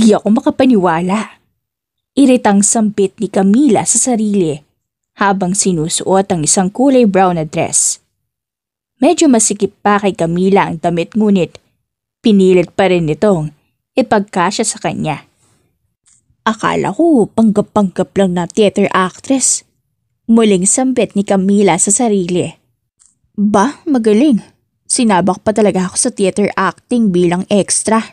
Di ako makapaniwala. Iritang sampit ni Camila sa sarili habang sinusuot ang isang kulay brown na dress. Medyo masikip pa kay Camila ang damit ngunit pinilit pa rin nitong ipagkasya sa kanya. Akala ko panggap-panggap lang na theater actress. Muling sampit ni Camila sa sarili. Ba, magaling. Sinabak pa talaga ako sa theater acting bilang extra.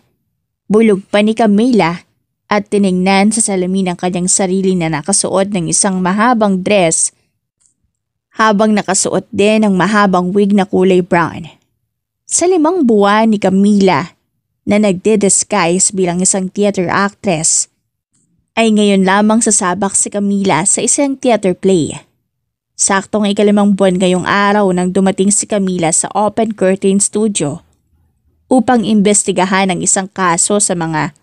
Bulog pa ni Camila at tiningnan sa salamin ang kanyang sarili na nakasuot ng isang mahabang dress habang nakasuot din ng mahabang wig na kulay brown. Sa 5 buwan ni Camila na nagde-disguise bilang isang theater actress, ay ngayon lamang sasabak si Camila sa isang theater play. Saktong 5 buwan ngayong araw nang dumating si Camila sa Open Curtain Studio upang imbestigahan ang isang kaso sa mga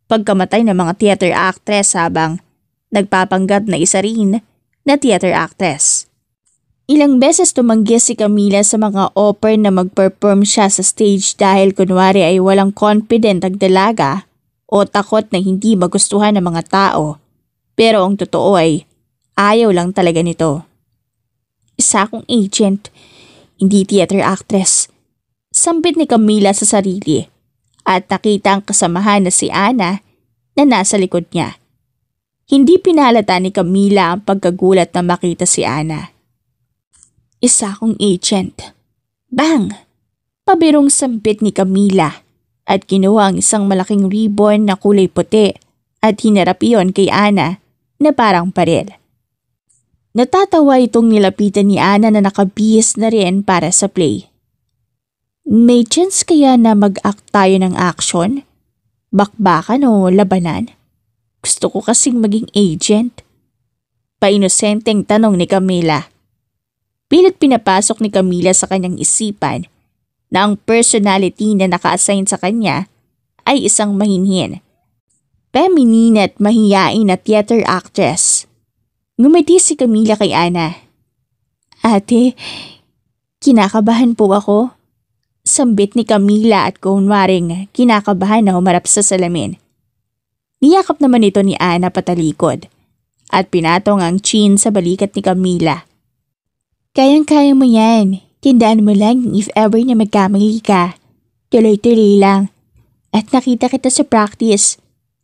pagkamatay ng mga theater actress habang nagpapanggap na isa rin na theater actress. Ilang beses tumanggi si Camila sa mga offer na mag-perform siya sa stage dahil kunwari ay walang confident ang dalaga o takot na hindi magustuhan ng mga tao. Pero ang totoo ay ayaw lang talaga nito. Isa akong agent, hindi theater actress. Sampit ni Camila sa sarili at nakita ang kasamahan na si Ana na nasa likod niya. Hindi pinalata ni Camila ang pagkagulat na makita si Ana. Isa akong agent. Bang! Pabirong sampit ni Camila at kinuha ang isang malaking ribbon na kulay puti at hinarap iyon kay Ana na parang parel. Natatawa itong nilapitan ni Ana na nakabihis na rin para sa play. May chance kaya na mag-act tayo ng action? Bakbakan o labanan? Gusto ko kasing maging agent. Painosenteng tanong ni Camila. Pilit pinapasok ni Camila sa kanyang isipan na ang personality na naka-assign sa kanya ay isang mahinhin, feminine at mahiyain na theater actress. Ngumiti si Camila kay Ana. Ate, kinakabahan po ako. Sambit ni Camila at kunwaring kinakabahan na humarap sa salamin. Niyakap naman ito ni Ana patalikod at pinatong ang chin sa balikat ni Camila. Kayang-kaya mo yan. Tindaan mo lang if ever na magkamali ka. Tuloy-tuloy lang. At nakita kita sa practice.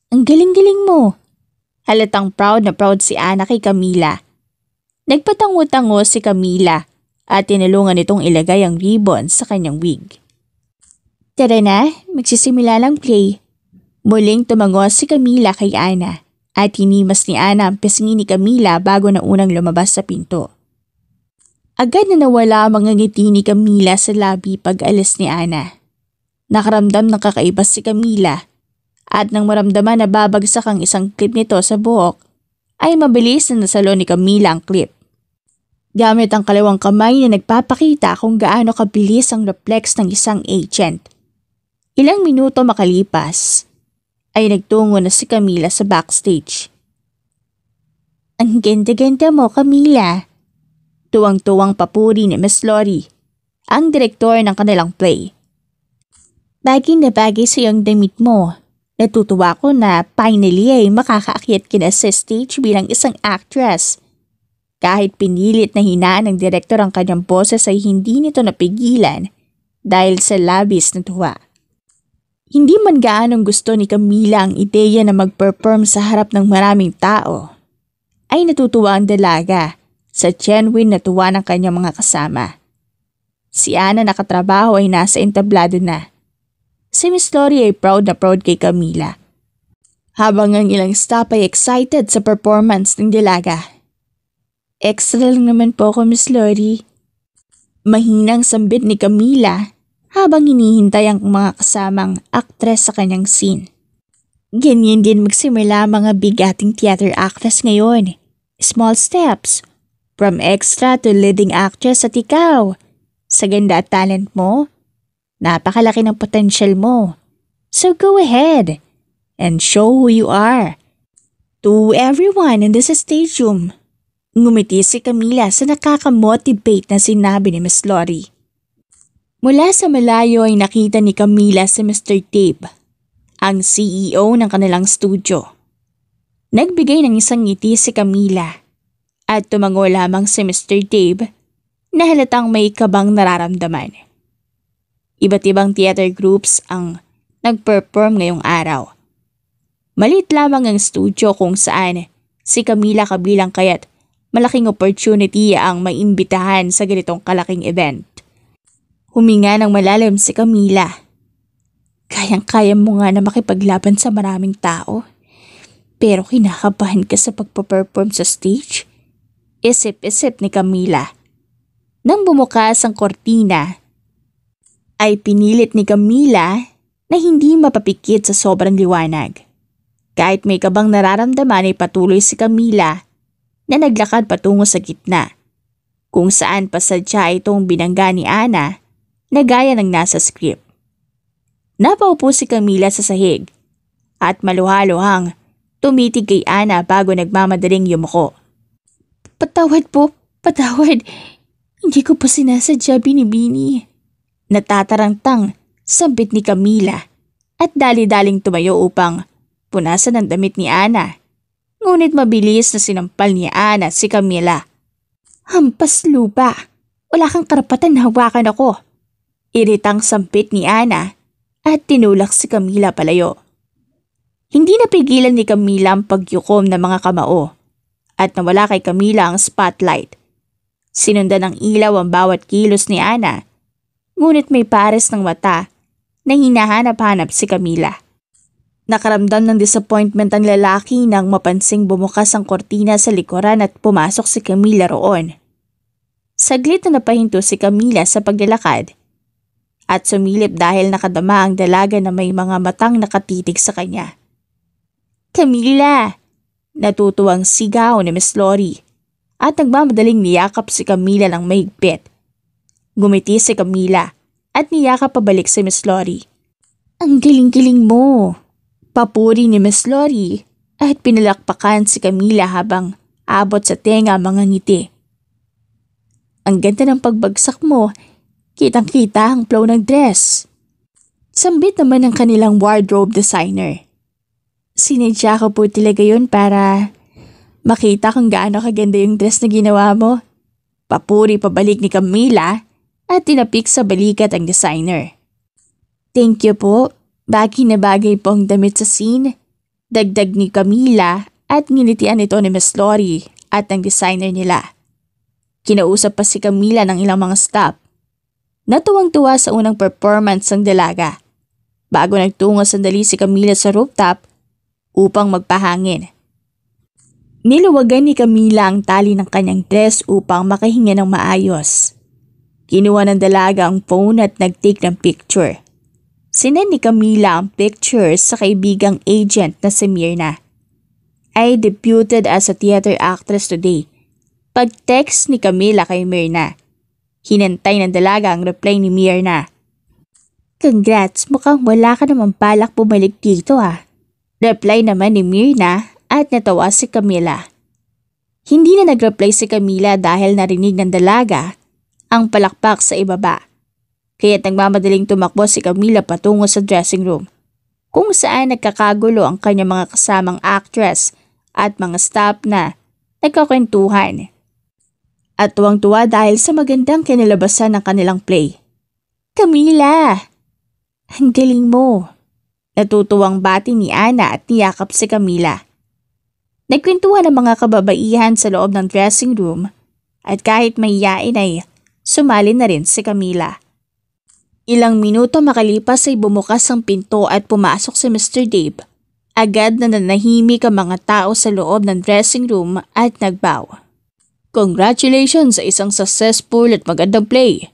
Ang galing-galing mo. Halatang proud na proud si Ana kay Camila. Nagpatango-tango si Camila at tinulungan itong ilagay ang ribbon sa kanyang wig. Tara na, magsisimula lang play. Muling tumangos si Camila kay Ana at hinimas ni Ana ang pisngi ni Camila bago na unang lumabas sa pinto. Agad na nawala ang mga ngiti ni Camila sa labi pag alis ni Ana. Nakaramdam ng kakaiba si Camila at nang maramdaman na babagsak ang isang clip nito sa buhok, ay mabilis na nasalo ni Camila ang clip. Gamit ang kalawang kamay na nagpapakita kung gaano kabilis ang reflex ng isang agent. Ilang minuto makalipas, ay nagtungo na si Camila sa backstage. Ang ganda-ganda mo, Camila. Tuwang-tuwang papuri ni Miss Lori, ang direktor ng kanilang play. Bagay na bagay sa iyong damit mo. Natutuwa ko na finally ay makakaakyat ka na sa stage bilang isang actress. Kahit pinilit na hinaan ng direktor ang kanyang boses ay hindi nito napigilan dahil sa labis na tuwa. Hindi man gaanong gusto ni Camila ang ideya na mag-perform sa harap ng maraming tao, ay natutuwa ang dalaga sa genuine na tuwa ng kanyang mga kasama. Si Ana na katrabaho ay nasa entablado na. Si Miss Lori ay proud na proud kay Camila. Habang ang ilang staff ay excited sa performance ng dalaga. Extra lang naman po ako, Miss Lori. Mahinang sambit ni Camila habang hinihintay ang mga kasamang aktres sa kanyang scene. Ganyan din magsimula mga bigating theater actress ngayon. Small steps. From extra to leading actress at ikaw. Sa ganda at talent mo, napakalaki ng potential mo. So go ahead and show who you are. To everyone in this stadium. Ngumiti si Camila sa nakakamotivate na sinabi ni Miss Lori. Mula sa malayo ay nakita ni Camila si Mr. Tape. ang CEO ng kanilang studio. Nagbigay ng isang ngiti si Camila at tumango lamang si Mr. Dave na halatang may kabang nararamdaman. Iba't ibang theater groups ang nag-perform ngayong araw. Maliit lamang ang studio kung saan si Camila kabilang kaya't malaking opportunity ang maimbitahan sa ganitong kalaking event. Huminga ng malalim si Camila. Kayang-kaya mo nga na makipaglaban sa maraming tao, pero kinakabahan ka sa pagpaperform sa stage? Isip-isip ni Camila. Nang bumukas ang kortina, ay pinilit ni Camila na hindi mapapikit sa sobrang liwanag. Kahit may kabang nararamdaman ay patuloy si Camila na naglakad patungo sa gitna, kung saan pasadya itong binangga ni Ana na gaya ng nasa script. Napaupo si Camila sa sahig at maluhaluhang tumitig kay Ana bago nagmamadaling yumuko. Patawad po, patawad. Hindi ko pa sinasadya, Binibini. Natatarangtang sambit ni Camila at dali-daling tumayo upang punasan ang damit ni Ana. Ngunit mabilis na sinampal ni Ana si Camila. Hampas lupa. Wala kang karapatan na hawakan ako. Iritang sampit ni Ana at tinulak si Camila palayo. Hindi napigilan ni Camila ang pagyukom ng mga kamao at nawala kay Camila ang spotlight. Sinundan ng ilaw ang bawat kilos ni Ana, ngunit may pares ng mata na hinahanap-hanap si Camila. Nakaramdam ng disappointment ang lalaki nang mapansing bumukas ang kortina sa likuran at pumasok si Camila roon. Saglit na napahinto si Camila sa paglalakad at sumilip dahil nakadama ang dalaga na may mga matang nakatitig sa kanya. Camila! Natutuwang sigaw ni Miss Lori at nagmamadaling niyakap si Camila ng mahigpit. Gumiti si Camila at niyakap pabalik si Miss Lori. Ang galing-galing mo! Papuri ni Miss Lori at pinalakpakan si Camila habang abot sa tenga mga ngiti. Ang ganda ng pagbagsak mo, kitang-kita ang flow ng dress. Sambit naman ng kanilang wardrobe designer. Sinadya ko po talaga yun para makita kung gaano kaganda yung dress na ginawa mo. Papuri pabalik ni Camila at tinapik sa balikat ang designer. Thank you po. Bagay na bagay po ang damit sa scene. Dagdag ni Camila at nginitian ito ni Miss Lori at ang designer nila. Kinausap pa si Camila ng ilang mga staff. Natuwang-tuwa sa unang performance ng dalaga. Bago nagtungo sandali si Camila sa rooftop upang magpahangin. Niluwagan ni Camila ang tali ng kanyang dress upang makahinga ng maayos. Kinuha ng dalaga ang phone at nag-take ng picture. Sinend ni Camila ang pictures sa kaibigang agent na si Myrna. I debuted as a theater actress today. Pag-text ni Camila kay Myrna. Hinantay ng dalaga ang reply ni Myrna. Congrats, mukhang wala ka naman balak bumalik dito ah. Reply naman ni Myrna at natawa si Camila. Hindi na nag-reply si Camila dahil narinig ng dalaga ang palakpak sa ibaba. Kaya't nagmamadaling tumakbo si Camila patungo sa dressing room, kung saan nagkakagulo ang kanyang mga kasamang actress at mga staff na nagkakwentuhan. At tuwang-tuwa dahil sa magandang kinalabasan ng kanilang play. Camila! Ang galing mo! Natutuwang bati ni Ana at niyakap si Camila. Nagkwentuhan ang mga kababaihan sa loob ng dressing room at kahit mahiyain ay sumali na rin si Camila. Ilang minuto makalipas ay bumukas ang pinto at pumasok si Mr. Dave. Agad na nanahimik ang mga tao sa loob ng dressing room at nagbow. Congratulations sa isang successful at magandang play.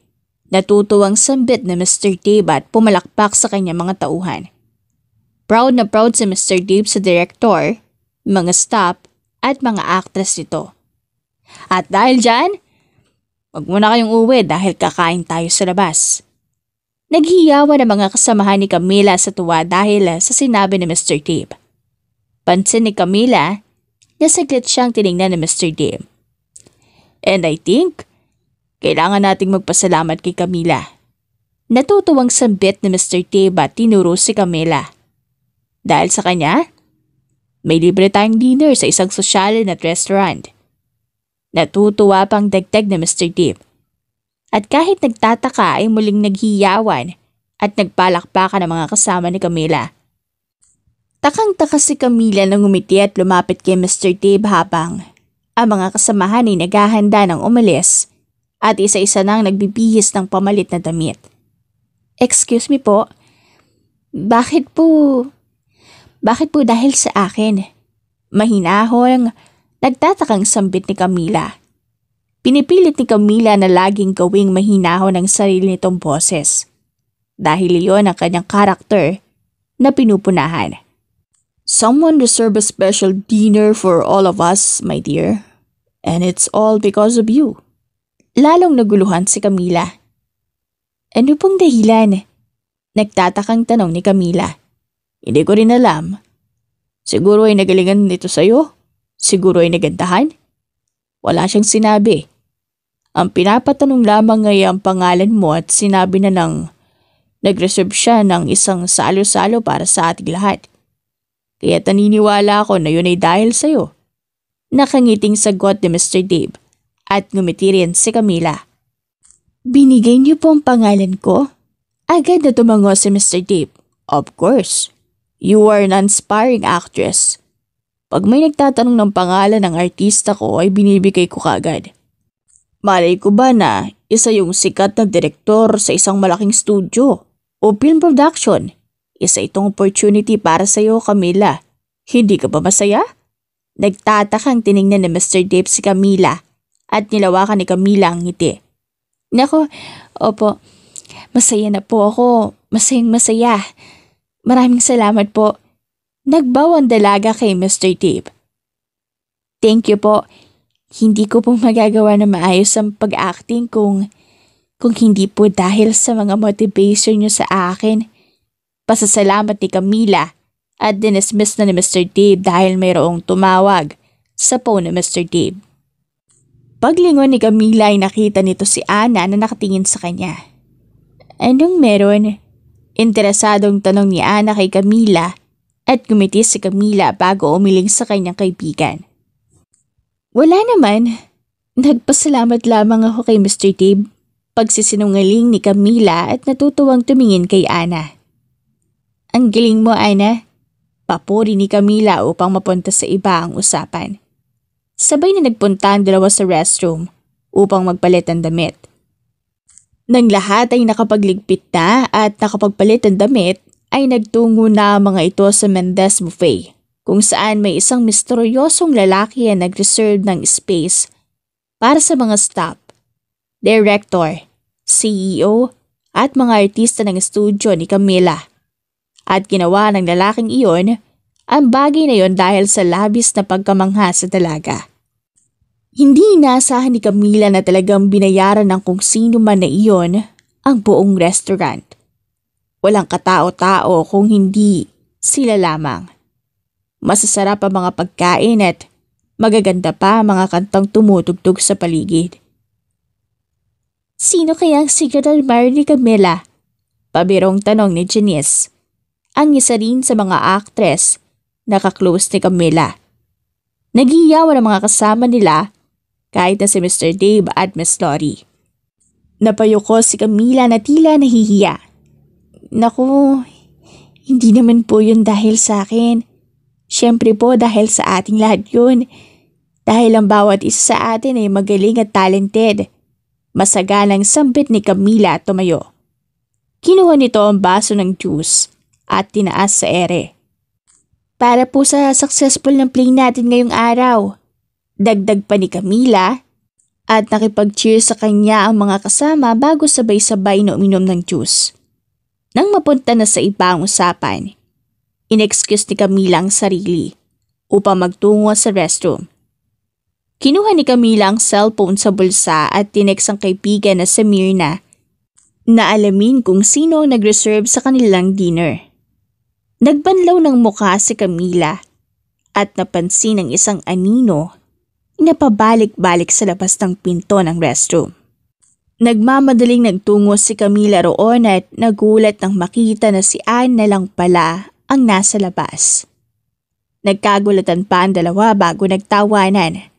Natutuwang sambit na Mr. Dave at pumalakpak sa kanyang mga tauhan. Proud na proud si Mr. Dave sa director, mga staff at mga actress nito. At dahil dyan, wag muna kayong uwi dahil kakain tayo sa labas. Naghiyawan ang mga kasamahan ni Camila sa tuwa dahil sa sinabi ni Mr. Dave. Pansin ni Camila na saglit siyang tiningnan ni Mr. Dave. And I think, kailangan nating magpasalamat kay Camila. Natutuwang sambit ni Mr. Dave at tinuro si Camila. Dahil sa kanya, may libre tayong dinner sa isang sosyal at restaurant. Natutuwa pang dagdag na Mr. Deep. At kahit nagtataka ay muling naghiyawan at nagpalakpakan ng mga kasama ni Camila. Takang-taka si Camila nang ngumiti at lumapit kay Mr. Dave habang ang mga kasamahan ay naghahanda ng umalis at isa-isa nang nagbibihis ng pamalit na damit. Excuse me po, bakit po dahil sa akin? Mahinahong nagtatakang sambit ni Camila. Pinipilit ni Camila na laging gawing mahinahon ang sarili nitong boses. Dahil iyon ang kanyang karakter na pinupunahan. Someone deserves a special dinner for all of us, my dear. And it's all because of you. Lalong naguluhan si Camila. Ano pong dahilan? Nagtatakang tanong ni Camila. Hindi ko rin alam. Siguro ay nagalingan nito sa'yo? Siguro ay nagandahan? Wala siyang sinabi. Ang pinapatanong lamang ay ang pangalan mo at sinabi na nag-reserve siya ng isang salo-salo para sa ating lahat. Kaya naniniwala ako na yun ay dahil sa'yo. Nakangiting sagot ni Mr. Dave at ngumiti rin si Camila. Binigay niyo po ang pangalan ko? Agad na tumango si Mr. Dave. Of course. You are an inspiring actress. Pag may nagtatanong ng pangalan ng artista ko ay binibigay ko kagad. Malay ko ba na isa yung sikat na direktor sa isang malaking studio o film production? Isa itong opportunity para sa iyo, Camila. Hindi ka ba masaya? Nagtatakang tiningnan ni Mr. Dave si Camila at nilawakan ni Camila ang ngiti. Nako, opo, masaya na po ako. Masayang masaya. Maraming salamat po. Nagbaw ang dalaga kay Mr. Dave. Thank you po. Hindi ko po magagawa na maayos ang pag-acting kung hindi po dahil sa mga motivation niyo sa akin. Pasasalamat ni Camila at dinismiss na ni Mr. Dave dahil mayroong tumawag sa phone ni Mr. Dave. Paglingon ni Camila ay nakita nito si Ana na nakatingin sa kanya. Anong meron? Interesadong tanong ni Ana kay Camila at gumiti si Camila bago umiling sa kanyang kaibigan. Wala naman. Nagpasalamat lamang ako kay Mr. Dave. Pagsisinungaling ni Camila at natutuwang tumingin kay Ana. Ang galing mo, Ana. Papuri ni Camila upang mapunta sa iba ang usapan. Sabay na nagpunta ang dalawa sa restroom upang magpalit ang damit. Nang lahat ay nakapagligpit na at nakapagpalit ang damit, ay nagtungo na ang mga ito sa Mendez Buffet, kung saan may isang misteryosong lalaki na nag-reserve ng space para sa mga staff, director, CEO at mga artista ng studio ni Camila. At ginawa ng lalaking iyon ang bagay na iyon dahil sa labis na pagkamangha sa dalaga. Hindi inaasahan ni Camila na talagang binayaran ng kung sino man na iyon ang buong restaurant. Walang katao-tao kung hindi sila lamang. Masasarap ang mga pagkain at magaganda pa ang mga kantang tumutugtog sa paligid. Sino kaya ang secret admirer ni Camila? Pabirong tanong ni Janice. Ang isa rin sa mga actress na ka-close ni Camila. Naghiyawan ang mga kasama nila kahit na si Mr. Dave at Miss Lori. Napayuko si Camila na tila nahihiya. Naku, hindi naman po yun dahil sa akin. Siyempre po dahil sa ating lahat yun. Dahil ang bawat isa sa atin ay magaling at talented. Masagalang sambit ni Camila at tumayo. Kinuha nito ang baso ng juice at tinaas sa ere. Para po sa successful ng play natin ngayong araw. Dagdag pa ni Camila at nakipag-cheer sa kanya ang mga kasama bago sabay-sabay na uminom ng juice. Nang mapunta na sa iba ang usapan, in-excuse ni Camila ang sarili upang magtungo sa restroom. Kinuha ni Camila ang cellphone sa bulsa at tinext ang kaibigan na si Mirna na alamin kung sino ang nag-reserve sa kanilang dinner. Nagbanlaw ng mukha si Camila at napansin ang isang anino na pabalik-balik sa labas ng pinto ng restroom. Nagmamadaling nagtungo si Camila roon at nagulat nang makita na si Anne na lang pala ang nasa labas. Nagkagulatan pa ang dalawa bago nagtawanan.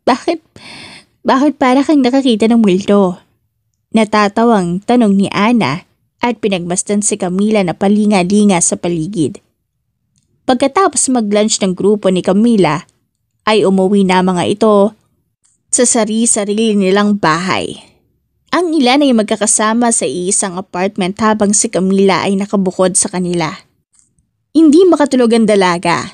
Bakit? Bakit para kang nakakita ng multo? Natatawang tanong ni Ana at pinagmasdan si Camila na palinga-linga sa paligid. Pagkatapos mag-lunch ng grupo ni Camila, ay umuwi na mga ito sa sarili nilang bahay. Ang ilan ay magkakasama sa iisang apartment habang si Camila ay nakabukod sa kanila. Hindi makatulog ang dalaga,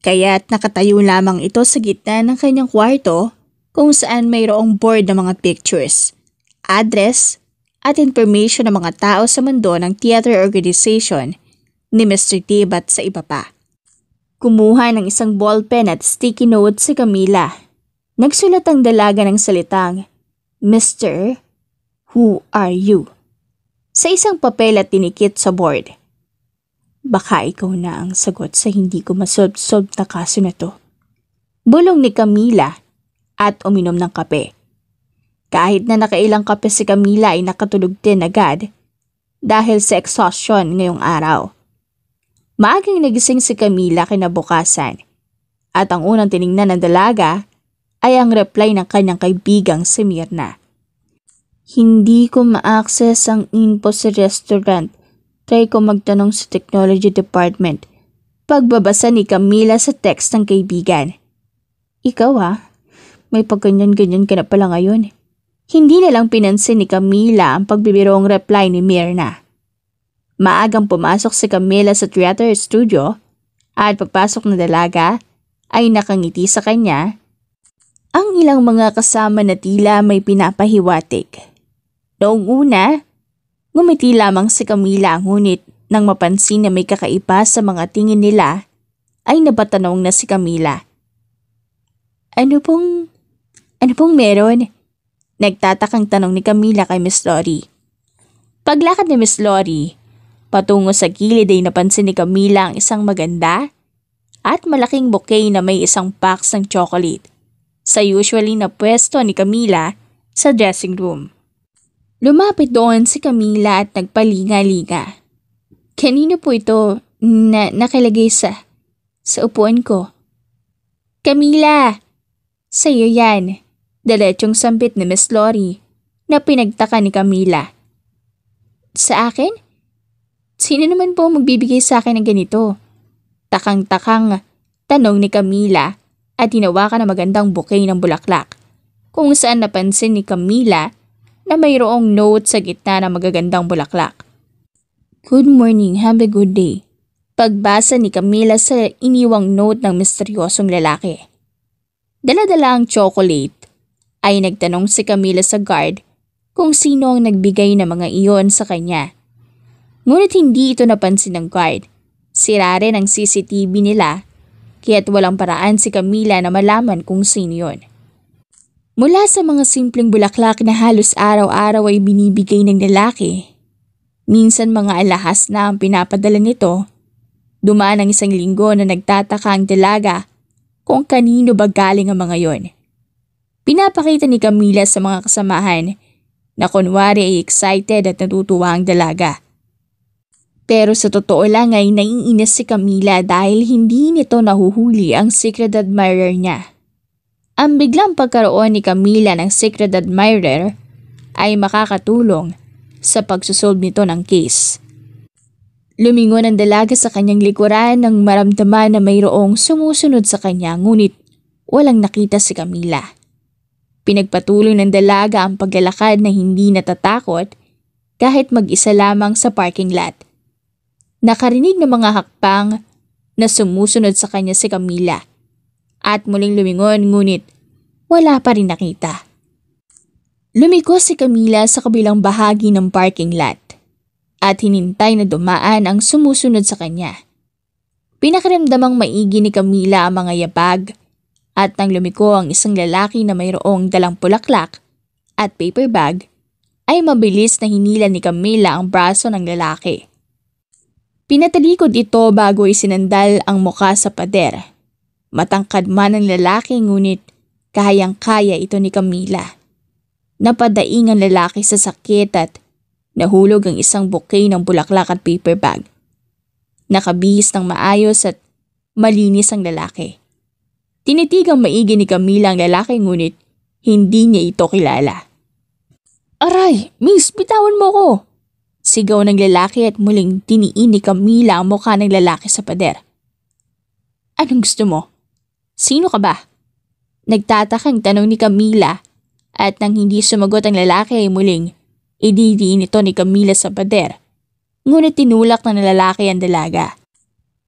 kaya't nakatayo lamang ito sa gitna ng kanyang kwarto kung saan mayroong board ng mga pictures, address at information ng mga tao sa mundo ng theater organization ni Mr. Tib at sa iba pa. Kumuha ng isang ballpen at sticky note si Camila. Nagsulat ang dalaga ng salitang, "Mr. Who are you?" sa isang papel at tinikit sa board. Baka ikaw na ang sagot sa hindi ko masolve na kaso na to. Bulong ni Camila at uminom ng kape. Kahit na nakailang kape si Camila ay nakatulog din agad dahil sa exhaustion ngayong araw. Maagang nagising si Camila kinabukasan at ang unang tiningnan ng dalaga ay ang reply ng kanyang kaibigang si Mirna. "Hindi ko ma-access ang info sa restaurant. Try ko magtanong sa technology department." Pagbabasa ni Camila sa text ng kaibigan. "Ikaw may pagganyan-ganyan ka na pala ngayon." Hindi na lang pinansin ni Camila ang pagbibirong reply ni Mirna. Maagang pumasok si Camila sa theater studio at pagpasok na dalaga ay nakangiti sa kanya ang ilang mga kasama na tila may pinapahiwatig. Noong una, ngumiti lamang si Camila ngunit nang mapansin na may kakaiba sa mga tingin nila ay napatanong na si Camila. Ano pong meron?" Nagtatakang tanong ni Camila kay Miss Lori. Paglakad ni Miss Lori, patungo sa gilid ay napansin ni Camila ang isang maganda at malaking bouquet na may isang box ng chocolate sa usually na pwesto ni Camila sa dressing room. Lumapit doon si Camila at nagpalinga-linga. "Kanino po ito na nakalagay sa upuan ko?" "Camila, sa'yo yan." Diretsong sambit ni Miss Lori na pinagtaka ni Camila. "Sa akin? Sino naman po magbibigay sa akin ng ganito?" Takang-takang tanong ni Camila at hinawakan ng magandang bouquet ng bulaklak kung saan napansin ni Camila na mayroong note sa gitna ng magagandang bulaklak. "Good morning, have a good day." Pagbasa ni Camila sa iniwang note ng misteryosong lalaki. Dala-dala ang chocolate ay nagtanong si Camila sa guard kung sino ang nagbigay ng mga iyon sa kanya. Ngunit hindi ito napansin ng guard. Sira rin ang CCTV nila kaya't walang paraan si Camila na malaman kung sino yun. Mula sa mga simpleng bulaklak na halos araw-araw ay binibigay ng lalaki, minsan mga alahas na ang pinapadala nito, dumaan ang isang linggo na nagtataka ang dalaga kung kanino ba galing ang mga yon. Pinapakita ni Camila sa mga kasamahan na kunwari ay excited at natutuwa ang dalaga. Pero sa totoo lang ay naiinis si Camila dahil hindi nito nahuhuli ang secret admirer niya. Ang biglang pagkaroon ni Camila ng secret admirer ay makakatulong sa pagsusolve nito ng case. Lumingon ang dalaga sa kanyang likuran nang maramdaman na mayroong sumusunod sa kanya ngunit walang nakita si Camila. Pinagpatuloy ng dalaga ang paglalakad na hindi natatakot kahit mag-isa lamang sa parking lot. Nakarinig ng mga hakbang na sumusunod sa kanya si Camila at muling lumingon ngunit wala pa rin nakita. Lumiko si Camila sa kabilang bahagi ng parking lot at hinintay na dumaan ang sumusunod sa kanya. Pinakiramdamang maigi ni Camila ang mga yabag at nang lumiko ang isang lalaki na mayroong dalang bulaklak at paper bag, ay mabilis na hinila ni Camila ang braso ng lalaki. Pinatalikod ito bago isinandal ang muka sa pader. Matangkad man ang lalaki ngunit kayang-kaya ito ni Camila. Napadaing ang lalaki sa sakit at nahulog ang isang bouquet ng bulaklak at paper bag. Nakabihis ng maayos at malinis ang lalaki. Tinitigang maigi ni Camila ang lalaki ngunit hindi niya ito kilala. Aray, miss, bitawan mo ko! Sigaw ng lalaki at muling tiniin ni Camila ang mukha ng lalaki sa pader. Anong gusto mo? Sino ka ba? Nagtatakang tanong ni Camila at nang hindi sumagot ang lalaki ay muling ididiin ito ni Camila sa pader. Ngunit tinulak ng lalaki ang dalaga.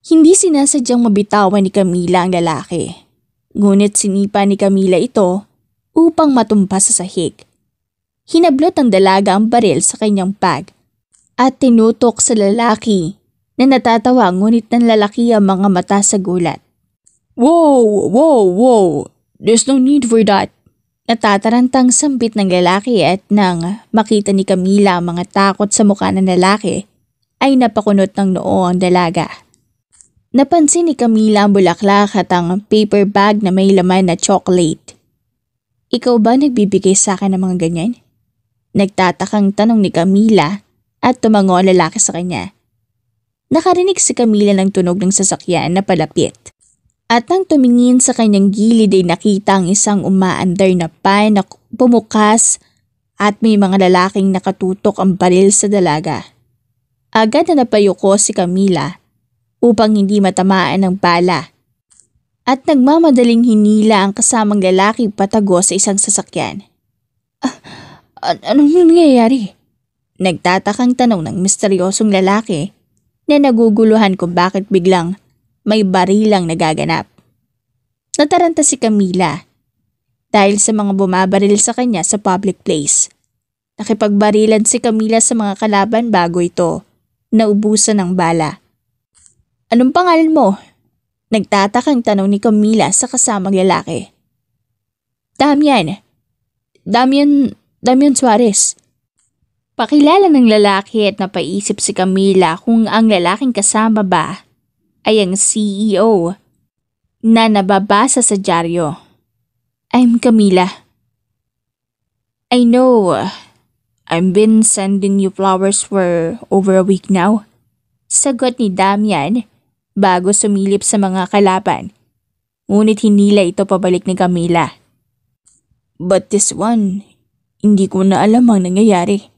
Hindi sinasadyang mabitawan ni Camila ang lalaki. Ngunit sinipa ni Camila ito upang matumpa sa sahig. Hinablot ng dalaga ang baril sa kanyang bag at tinutok sa lalaki na natatawa ngunit nanlalaki ang mga mata sa gulat. Wow! Wow! Wow! There's no need for that. Natatarantang sambit ng lalaki at nang makita ni Camila ang mga takot sa mukha ng lalaki ay napakunot ng noo ang dalaga. Napansin ni Camila ang bulaklak at ang paper bag na may laman na chocolate. Ikaw ba nagbibigay sa akin ng mga ganyan? Nagtatakang tanong ni Camila at tumango ang lalaki sa kanya. Nakarinig si Camila ng tunog ng sasakyan na palapit. At nang tumingin sa kanyang gilid ay nakita ang isang umaandar na pan na bumukas at may mga lalaking nakatutok ang baril sa dalaga. Agad na napayuko si Camila upang hindi matamaan ng bala at nagmamadaling hinila ang kasamang lalaki patago sa isang sasakyan. Anong nangyayari? Nagtatakang tanong ng misteryosong lalaki na naguguluhan kung bakit biglang may barilang nagaganap. Nataranta si Camila dahil sa mga bumabaril sa kanya sa public place. Nakipagbarilan si Camila sa mga kalaban bago ito naubusan ng bala. Anong pangalan mo? Nagtatakang tanong ni Camila sa kasamang lalaki. Damian Suarez. Pakilala ng lalaki at napaisip si Camila kung ang lalaking kasama ba ay ang CEO na nababasa sa dyaryo. I'm Camila. I know. I've been sending you flowers for over a week now. Sagot ni Damian bago sumilip sa mga kalaban. Ngunit hinila ito pabalik ni Camila. But this one, hindi ko na alam ang nangyayari.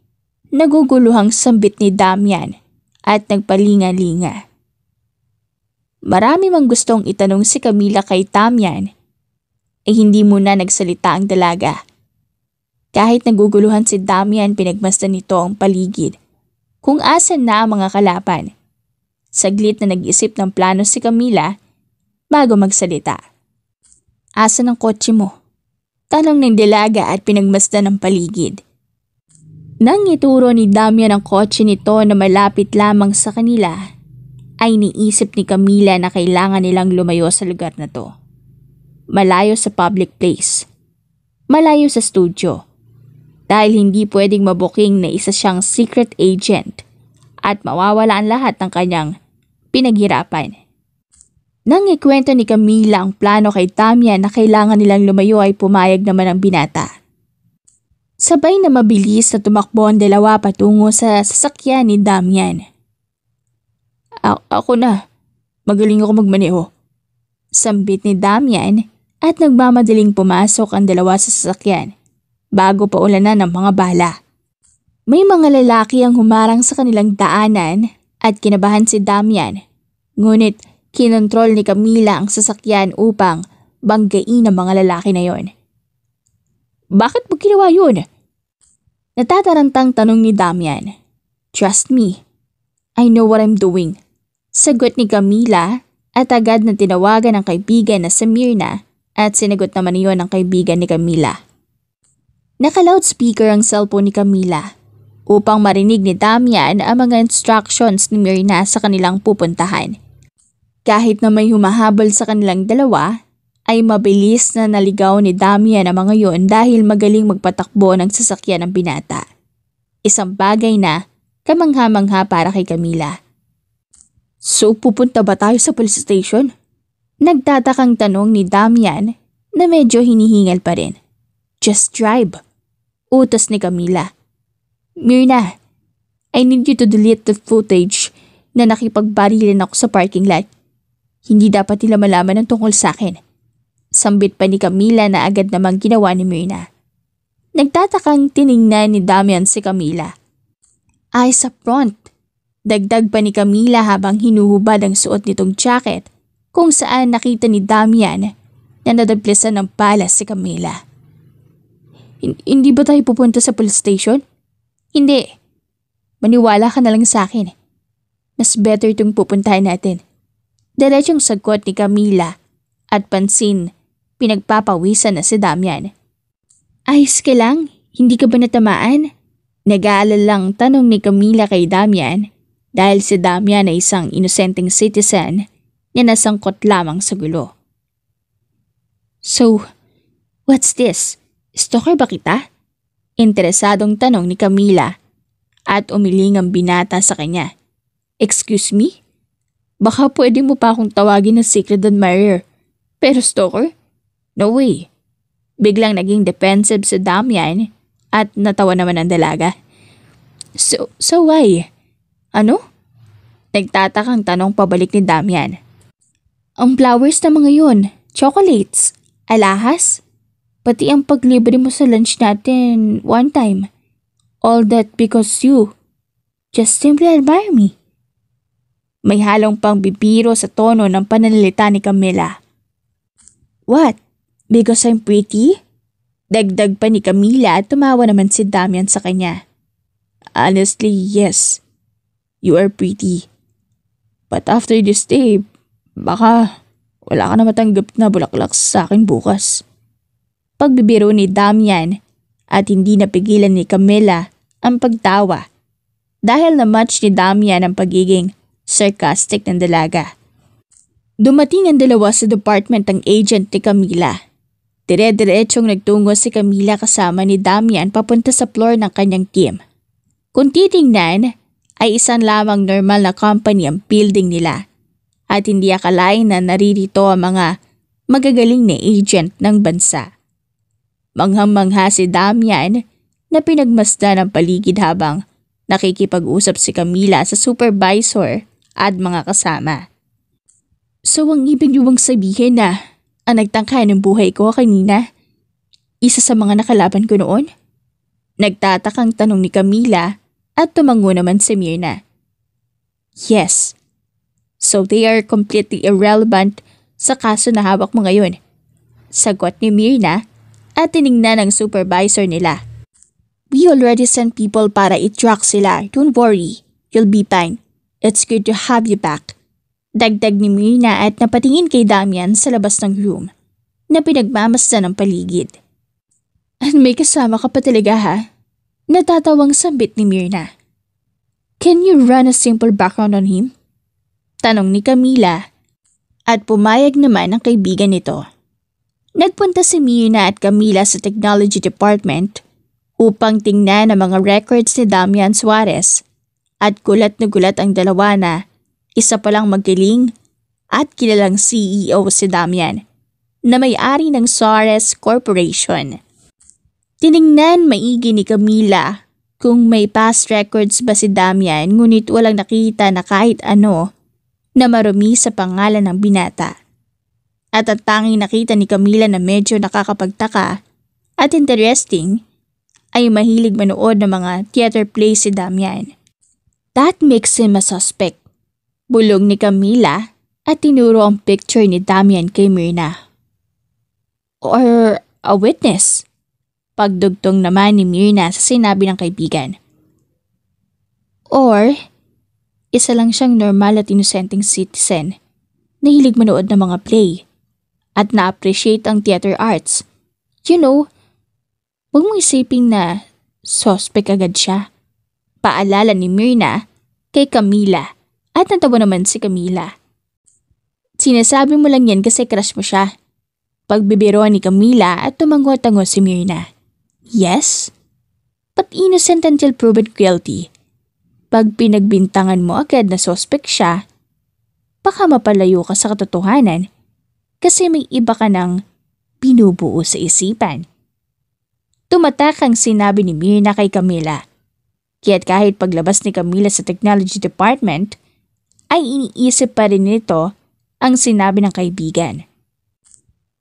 Naguguluhang sambit ni Damian at nagpalinga-linga. Marami mang gustong itanong si Camila kay Damian, hindi muna nagsalita ang dalaga. Kahit naguguluhan si Damian, pinagmasdan nito ang paligid kung asan na ang mga kalaban. Saglit na nag-isip ng plano si Camila bago magsalita. Asan ang kotse mo? Tanong ng dalaga at pinagmasdan ang paligid. Nang ituro ni Damian ang kotse nito na malapit lamang sa kanila, ay niisip ni Camila na kailangan nilang lumayo sa lugar na to. Malayo sa public place. Malayo sa studio. Dahil hindi pwedeng mabuking na isa siyang secret agent at mawawala ang lahat ng kanyang pinaghirapan. Nang ikwento ni Camila ang plano kay Damian na kailangan nilang lumayo ay pumayag naman ang binata. Sabay na mabilis na tumakbo ang dalawa patungo sa sasakyan ni Damian. Ako na. Magaling ako magmaneho. Sambit ni Damian at nagmamadaling pumasok ang dalawa sa sasakyan bago pa ulanan ng mga bala. May mga lalaki ang humarang sa kanilang daanan at kinabahan si Damian. Ngunit kinontrol ni Camila ang sasakyan upang banggain ang mga lalaki na yon. Bakit mo ginawa yun? Natatarantang tanong ni Damian. Trust me. I know what I'm doing. Sagot ni Camila at agad na tinawagan ang kaibigan na si Mirna at sinagot naman iyon ang kaibigan ni Camila. Naka-loudspeaker ang cellphone ni Camila upang marinig ni Damian ang mga instructions ni Mirna sa kanilang pupuntahan. Kahit na may humahabol sa kanilang dalawa, ay mabilis na naligaw ni Damian ang mga yon dahil magaling magpatakbo ng sasakyan ng binata. Isang bagay na kamangha-mangha para kay Camila. So pupunta ba tayo sa police station? Nagtatakang tanong ni Damian na medyo hinihingal pa rin. Just drive. Utos ni Camila. Mirna, I need you to delete the footage na nakipagbarilan ako sa parking lot. Hindi dapat nila malaman ang tungkol sa akin. Sambit pa ni Camila na agad namang ginawa ni Myrna. Nagtatakang tiningnan ni Damian si Camila. Ay sa front. Dagdag pa ni Camila habang hinuhubad ang suot nitong jacket kung saan nakita ni Damian na nadagplasan ng pala si Camila. Hindi ba tayo pupunta sa police station? Hindi. Maniwala ka na lang sa akin. Mas better itong pupuntahan natin. Diretsong sagot ni Camila at pansin, pinagpapawisan na si Damian. Ayos ka lang? Hindi ka ba natamaan? Nag-aalalang tanong ni Camila kay Damian dahil si Damian ay isang inosenteng citizen na nasangkot lamang sa gulo. So, what's this? Stalker ba kita? Interesadong tanong ni Camila at umiling ang binata sa kanya. Excuse me? Baka pwede mo pa akong tawagin na secret admirer. Pero stalker? No way. Biglang naging defensive si Damian at natawa naman ang dalaga. So why? Ano? Nagtatakang tanong pabalik ni Damian. Ang flowers na mga yun, chocolates, alahas, pati ang paglibre mo sa lunch natin one time. All that because you just simply admire me. May halong pang bibiro sa tono ng pananalita ni Camila. What? Because I'm pretty? Dagdag pa ni Camila at tumawa naman si Damian sa kanya. Honestly, yes. You are pretty. But after this day, baka wala ka na matanggap na bulaklak sa akin bukas. Pagbibiro ni Damian at hindi napigilan ni Camila ang pagtawa dahil na-match ni Damian ang pagiging sarcastic ng dalaga. Dumating ang dalawa sa department ng agent ni Camila. Dire-diretsong nagtungo si Camila kasama ni Damian papunta sa floor ng kanyang team. Kung titingnan, ay isang lamang normal na company ang building nila at hindi akalain na naririto ang mga magagaling na agent ng bansa. Manghang-mangha si Damian na pinagmasdan ang paligid habang nakikipag-usap si Camila sa supervisor at mga kasama. So ang ibig niyo bang sabihin na ang nagtangka ng buhay ko kanina, isa sa mga nakalaban ko noon? Nagtatakang tanong ni Camila at tumango naman si Myrna. Yes. So they are completely irrelevant sa kaso na hawak mo ngayon. Sagot ni Myrna at tiningnan ng supervisor nila. We already sent people para i-track sila. Don't worry. You'll be fine. It's good to have you back. Dagdag ni Myrna at napatingin kay Damian sa labas ng room na pinagmamasdan ng paligid. At may kasama ka pa talaga ha? Natatawang sambit ni Myrna. Can you run a simple background on him? Tanong ni Camila at pumayag naman ang kaibigan nito. Nagpunta si Myrna at Camila sa technology department upang tingnan ang mga records ni Damian Suarez at gulat na gulat ang dalawa na isa palang magaling at kilalang CEO si Damian na may-ari ng Suarez Corporation. Tiningnan maigi ni Camila kung may past records ba si Damian ngunit walang nakita na kahit ano na marumi sa pangalan ng binata. At ang tanging nakita ni Camila na medyo nakakapagtaka at interesting ay mahilig manood ng mga theater plays si Damian. That makes him a suspect. Bulong ni Camila at tinuro ang picture ni Damian kay Myrna. Or a witness. Pagdugtong naman ni Myrna sa sinabi ng kaibigan. Or isa lang siyang normal at inosenteng citizen na hilig manood ng mga play at na-appreciate ang theater arts. You know, huwag mong isipin na suspect agad siya. Paalala ni Myrna kay Camila at natawa naman si Camila. Sinasabi mo lang yan kasi crush mo siya. Pagbibiroan ni Camila at tumango-tango si Myrna. Yes? But innocent until proven guilty. Pag pinagbintangan mo agad na suspect siya, baka mapalayo ka sa katotohanan kasi may iba ka nang binubuo sa isipan. Tumatak ang sinabi ni Myrna kay Camila. Kaya't kahit paglabas ni Camila sa technology department, ay iniisip pa rin nito ang sinabi ng kaibigan.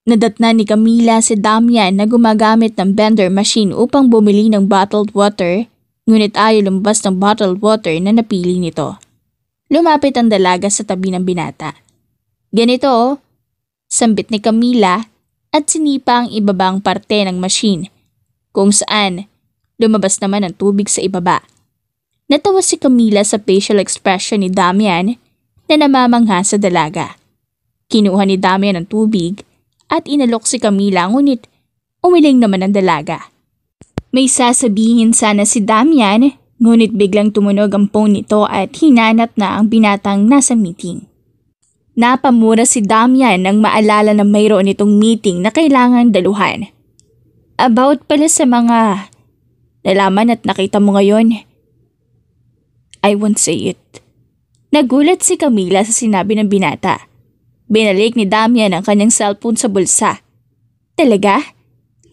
Nadatna ni Camila si Damian na gumagamit ng vendor machine upang bumili ng bottled water, ngunit ayaw lumabas ng bottled water na napili nito. Lumapit ang dalaga sa tabi ng binata. Ganito, sambit ni Camila at sinipa ang ibabang parte ng machine, kung saan lumabas naman ang tubig sa ibaba. Natawa si Camila sa facial expression ni Damian na namamangha sa dalaga. Kinuha ni Damian ang tubig at inalok si Camila, ngunit umiling naman ang dalaga. May sasabihin sana si Damian, ngunit biglang tumunog ang phone nito at hinanap na ang binatang nasa meeting. Napamura si Damian nang maalala na mayroon itong meeting na kailangan daluhan. About pala sa mga nalaman at nakita mo ngayon. I won't say it. Nagulat si Camila sa sinabi ng binata. Binalik ni Damian ang kanyang cellphone sa bulsa. Talaga?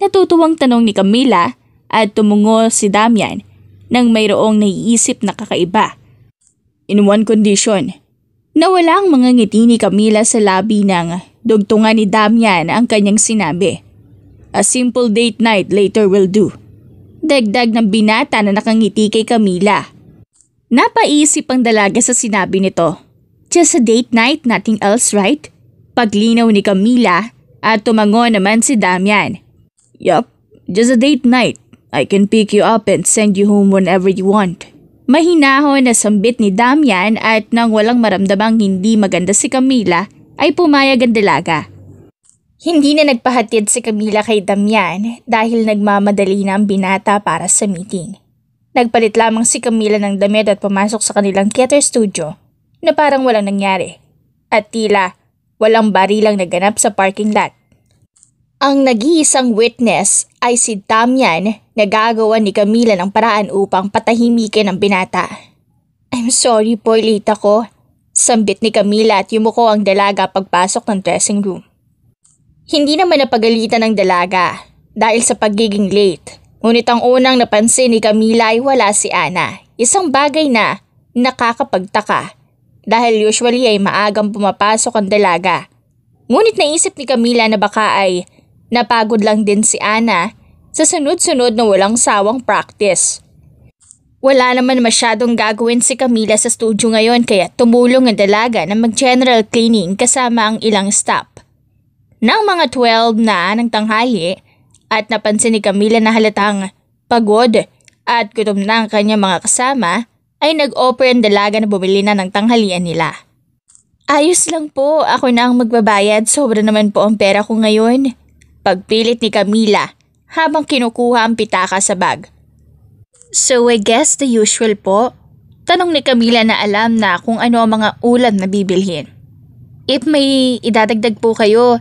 Natutuwang tanong ni Camila at tumungo si Damian nang mayroong naiisip na kakaiba. In one condition. Nawala ang mga ngiti ni Camila sa labi ng dugtungan ni Damian ang kanyang sinabi. A simple date night later will do. Dagdag ng binata na nakangiti kay Camila. Napaisip ang dalaga sa sinabi nito. Just a date night, nothing else, right? Paglinaw ni Camila at tumango naman si Damian. Yup, just a date night. I can pick you up and send you home whenever you want. Mahinahon na sambit ni Damian at nang walang maramdamang hindi maganda si Camila ay pumayag ang dalaga. Hindi na nagpahatid si Camila kay Damian dahil nagmamadali na ang binata para sa meeting. Nagpalit lamang si Camila ng damit at pumasok sa kanilang theater studio na parang walang nangyari at tila walang barilang naganap sa parking lot. Ang nag-iisang witness ay si Damian na gagawa ni Camila ng paraan upang patahimikin ang binata. I'm sorry po, late ako. Sambit ni Camila at yumuko ang dalaga pagpasok ng dressing room. Hindi naman napagalitan ng dalaga dahil sa pagiging late. Ngunit ang unang napansin ni Camila ay wala si Ana. Isang bagay na nakakapagtaka dahil usually ay maagang pumapasok ang dalaga. Ngunit naisip ni Camila na baka ay napagod lang din si Ana sa sunod-sunod na walang sawang practice. Wala naman masyadong gagawin si Camila sa studio ngayon kaya tumulong ang dalaga na mag-general cleaning kasama ang ilang staff. Nang mga 12 na ng tanghali at napansin ni Camila na halatang pagod at gutom na ang kanyang mga kasama, ay nag-offer ang dalaga na bumili na ng tanghalian nila. Ayos lang po, ako na ang magbabayad, sobra naman po ang pera ko ngayon. Pagpilit ni Camila habang kinukuha ang pitaka sa bag. So I guess the usual po? Tanong ni Camila na alam na kung ano ang mga ulam na bibilhin. If may idadagdag po kayo,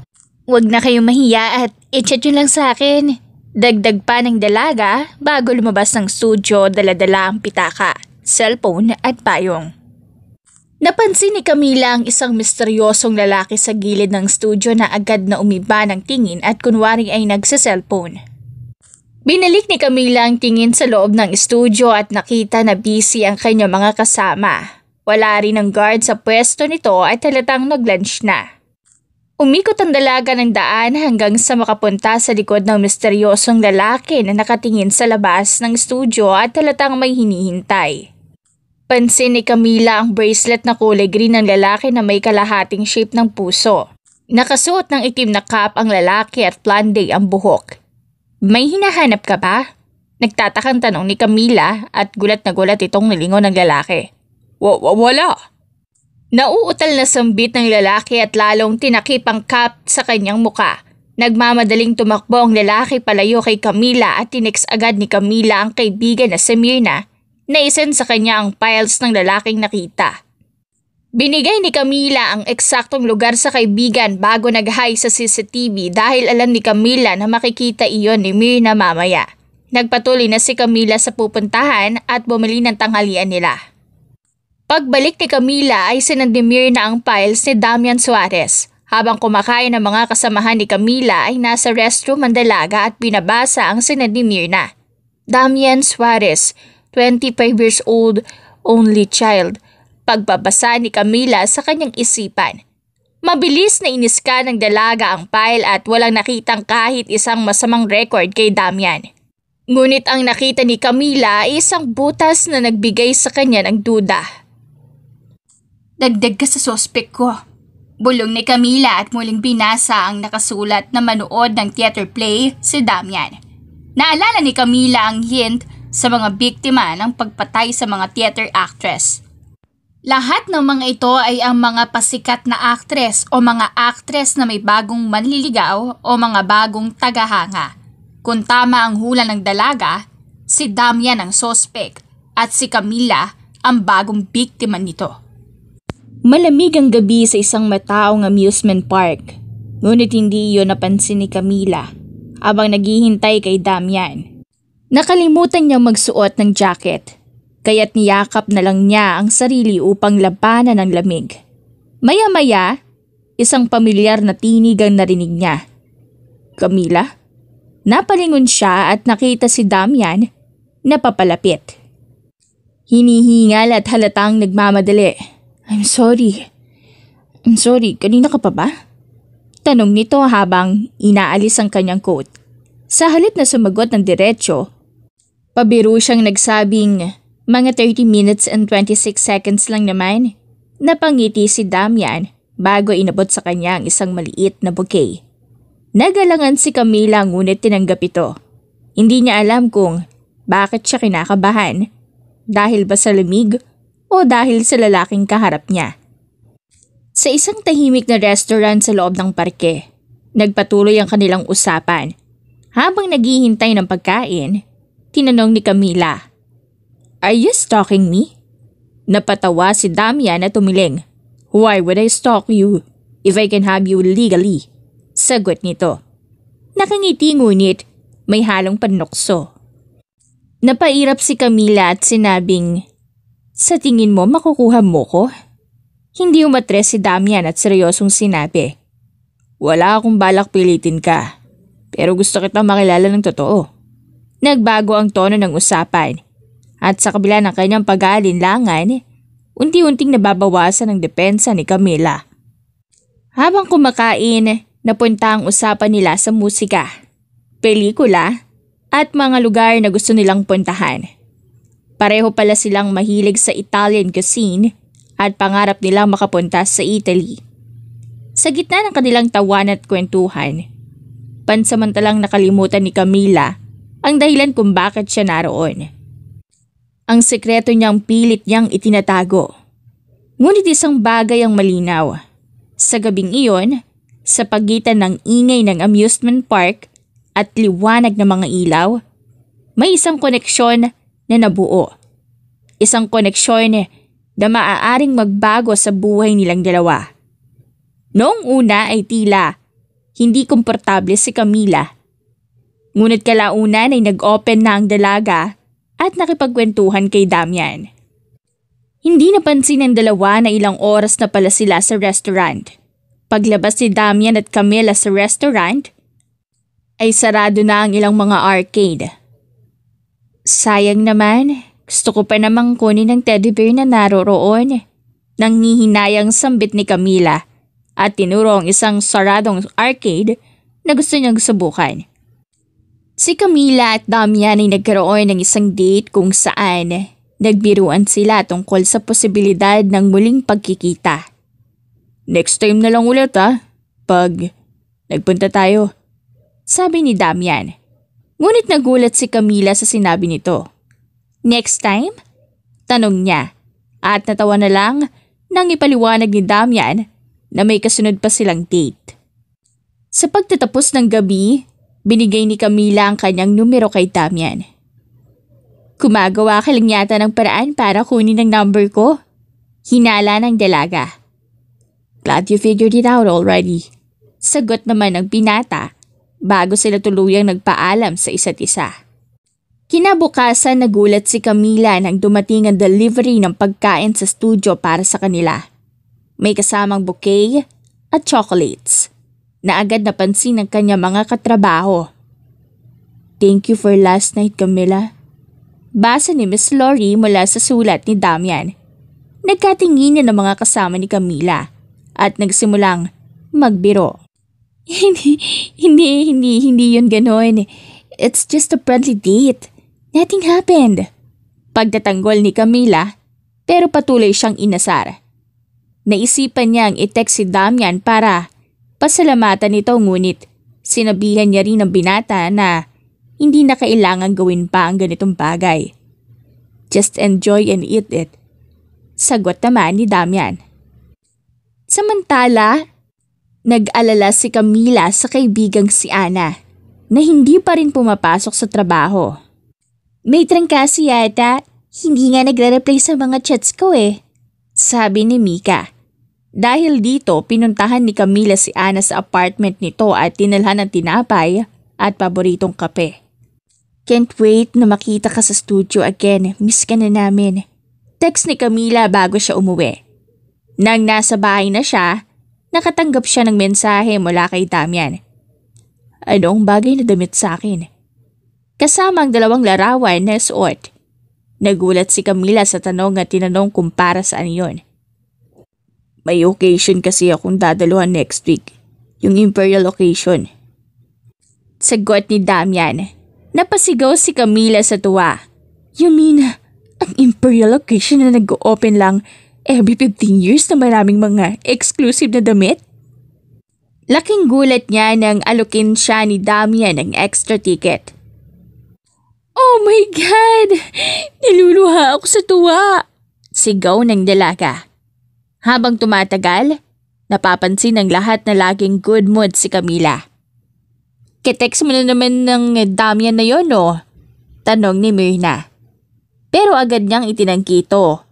huwag na kayong mahiya at i-chat yun lang sa akin. Dagdag pa ng dalaga bago lumabas ng studio, dala-dala ang pitaka, cellphone at payong. Napansin ni Camila ang isang misteryosong lalaki sa gilid ng studio na agad na umiba ng tingin at kunwari ay nagsa-cellphone. Binalik ni Camila ang tingin sa loob ng studio at nakita na busy ang kanyang mga kasama. Wala rin ang guard sa pwesto nito at halatang nag-lunch na. Umikot ang dalaga ng daan hanggang sa makapunta sa likod ng misteryosong lalaki na nakatingin sa labas ng studio at halatang may hinihintay. Pansin ni Camila ang bracelet na kulay green ng lalaki na may kalahating shape ng puso. Nakasuot ng itim na cap ang lalaki at blonde ang buhok. May hinahanap ka ba? Nagtatakang tanong ni Camila at gulat na gulat itong nilingon ng lalaki. Wala. Nauutal na sambit ng lalaki at lalong tinakip ang cap sa kanyang muka. Nagmamadaling tumakbo ang lalaki palayo kay Camila at tinext agad ni Camila ang kaibigan na si Mirna. Naisend sa kanya ang files ng lalaking nakita. Binigay ni Camila ang eksaktong lugar sa kaibigan bago nag-hi sa CCTV dahil alam ni Camila na makikita iyon ni Mirna mamaya. Nagpatuloy na si Camila sa pupuntahan at bumili ng tanghalian nila. Pagbalik ni Camila ay sinend ni Mirna ang files ni Damian Suarez. Habang kumakain ang mga kasamahan ni Camila ay nasa restroom ang dalaga at binabasa ang sinend ni Mirna. Damian Suarez, 25 years old, only child. pagbabasa ni Camila sa kanyang isipan. Mabilis na iniska ng dalaga ang file at walang nakitang kahit isang masamang record kay Damian. Ngunit ang nakita ni Camila ay isang butas na nagbigay sa kanya ng duda. Dagdag ka sa sospek ko. Bulong ni Camila at muling binasa ang nakasulat na manood ng theater play si Damian. Naalala ni Camila ang hint sa mga biktima ng pagpatay sa mga theater actress. Lahat ng mga ito ay ang mga pasikat na actress o mga actress na may bagong manliligaw o mga bagong tagahanga. Kung tama ang hula ng dalaga, si Damian ang sospek at si Camila ang bagong biktima nito. Malamig ang gabi sa isang mataong amusement park. Ngunit hindi iyon napansin ni Camila habang naghihintay kay Damian. Nakalimutan niyang magsuot ng jacket, kaya't niyakap na lang niya ang sarili upang labanan ng lamig. Maya-maya, isang pamilyar na tinig ang narinig niya. Camila? Napalingon siya at nakita si Damian na papalapit. Hinihingal at halatang nagmamadali. I'm sorry, kanina ka pa ba? Tanong nito habang inaalis ang kanyang coat. Sa halip na sumagot ng diretsyo, pabiro siyang nagsabing mga 30 minutes and 26 seconds lang naman. Napangiti si Damian bago inabot sa kanya ang isang maliit na bouquet. Nagalangan si Camila ngunit tinanggap ito. Hindi niya alam kung bakit siya kinakabahan, dahil ba sa lamig o dahil sa lalaking kaharap niya. Sa isang tahimik na restaurant sa loob ng parke, nagpatuloy ang kanilang usapan. Habang naghihintay ng pagkain, tinanong ni Camila, "Are you stalking me?" Napatawa si Damian at tumiling. "Why would I stalk you if I can have you legally?" Sagot nito. Nakangiti ngunit may halong panlukso. Napairap si Camila at sinabing, "Sa tingin mo makukuha mo ko?" Hindi umatres si Damian at seryosong sinabi, "Wala akong balak pilitin ka, pero gusto kitang makilala ng totoo." Nagbago ang tono ng usapan at sa kabila ng kanyang pag-aalinlangan, unti-unting nababawasan ang depensa ni Camila. Habang kumakain, napunta ang usapan nila sa musika, pelikula at mga lugar na gusto nilang puntahan. Pareho pala silang mahilig sa Italian cuisine at pangarap nilang makapunta sa Italy. Sa gitna ng kanilang tawan at kwentuhan, pansamantalang nakalimutan ni Camila ang dahilan kung bakit siya naroon. Ang sekreto niyang pilit niyang itinatago. Ngunit isang bagay ang malinaw. Sa gabing iyon, sa pagitan ng ingay ng amusement park at liwanag ng mga ilaw, may isang koneksyon na nabuo. Isang koneksyon na maaaring magbago sa buhay nilang dalawa. Noong una ay tila hindi komportable si Camila. Ngunit kalaunan ay nag-open na ang dalaga at nakipagkwentuhan kay Damian. Hindi napansin ng dalawa na ilang oras na pala sila sa restaurant. Paglabas ni Damian at Camila sa restaurant, ay sarado na ang ilang mga arcade. Sayang naman, gusto ko pa namang kunin ang teddy bear na naroroon. Nanghihinayang sambit ni Camila at tinuro ang isang saradong arcade na gusto niyang subukan. Si Camila at Damian ay nagkaroon ng isang date kung saan nagbiruan sila tungkol sa posibilidad ng muling pagkikita. "Next time na lang ulit pag nagpunta tayo," sabi ni Damian. Ngunit nagulat si Camila sa sinabi nito. "Next time?" Tanong niya at natawa na lang nang ipaliwanag ni Damian na may kasunod pa silang date. Sa pagtatapos ng gabi, binigay ni Camila ang kanyang numero kay Damian. "Gumagawa ka lang yata ng paraan para kunin ang number ko?" Hinala ng dalaga. "Glad you figured it out already," sagot naman ng binata bago sila tuluyang nagpaalam sa isa't isa. Kinabukasan nagulat si Camila nang dumating ang delivery ng pagkain sa studio para sa kanila. May kasamang bouquet at chocolates na agad napansin ng kanya mga katrabaho. "Thank you for last night, Camila." Basa ni Miss Lori mula sa sulat ni Damian. Nagkatinginan ng mga kasama ni Camila at nagsimulang magbiro. Hindi yun ganon. It's just a friendly date. Nothing happened. Pagtatanggol ni Camila, pero patuloy siyang inasar. Naisipan niyang i-text si Damian para pasalamatan ito, ngunit sinabihan niya rin ng binata na hindi na kailangan gawin pa ang ganitong bagay. Just enjoy and eat it. Sagot naman ni Damian. Samantala, nag-alala si Camila sa kaibigang si Ana na hindi pa rin pumapasok sa trabaho. May trangkaso yata, hindi nga nagre-reply sa mga chats ko sabi ni Mika. Dahil dito, pinuntahan ni Camila si Ana sa apartment nito at tinalhan ng tinapay at paboritong kape. Can't wait na makita ka sa studio again, miss ka na namin. Text ni Camila bago siya umuwi. Nang nasa bahay na siya, nakatanggap siya ng mensahe mula kay Damian. Anong bagay na damit sa akin? Kasama ang 2 larawan na suot. Nagulat si Camila sa tanong at tinanong kung para saan yun. May occasion kasi akong dadaluhan next week, yung Imperial occasion. Sagot ni Damian. Napasigaw si Camila sa tuwa. You mean, ang Imperial occasion na nag-open lang every 15 years na maraming mga exclusive na damit? Laking gulat niya nang alukin siya ni Damian ng extra ticket. Oh my God! Niluluha ako sa tuwa! Sigaw ng dalaga. Habang tumatagal, napapansin ng lahat na laging good mood si Camila. Kitext mo na naman ng Damian na yon, no? Tanong ni Myrna. Pero agad niyang itinanggi ito,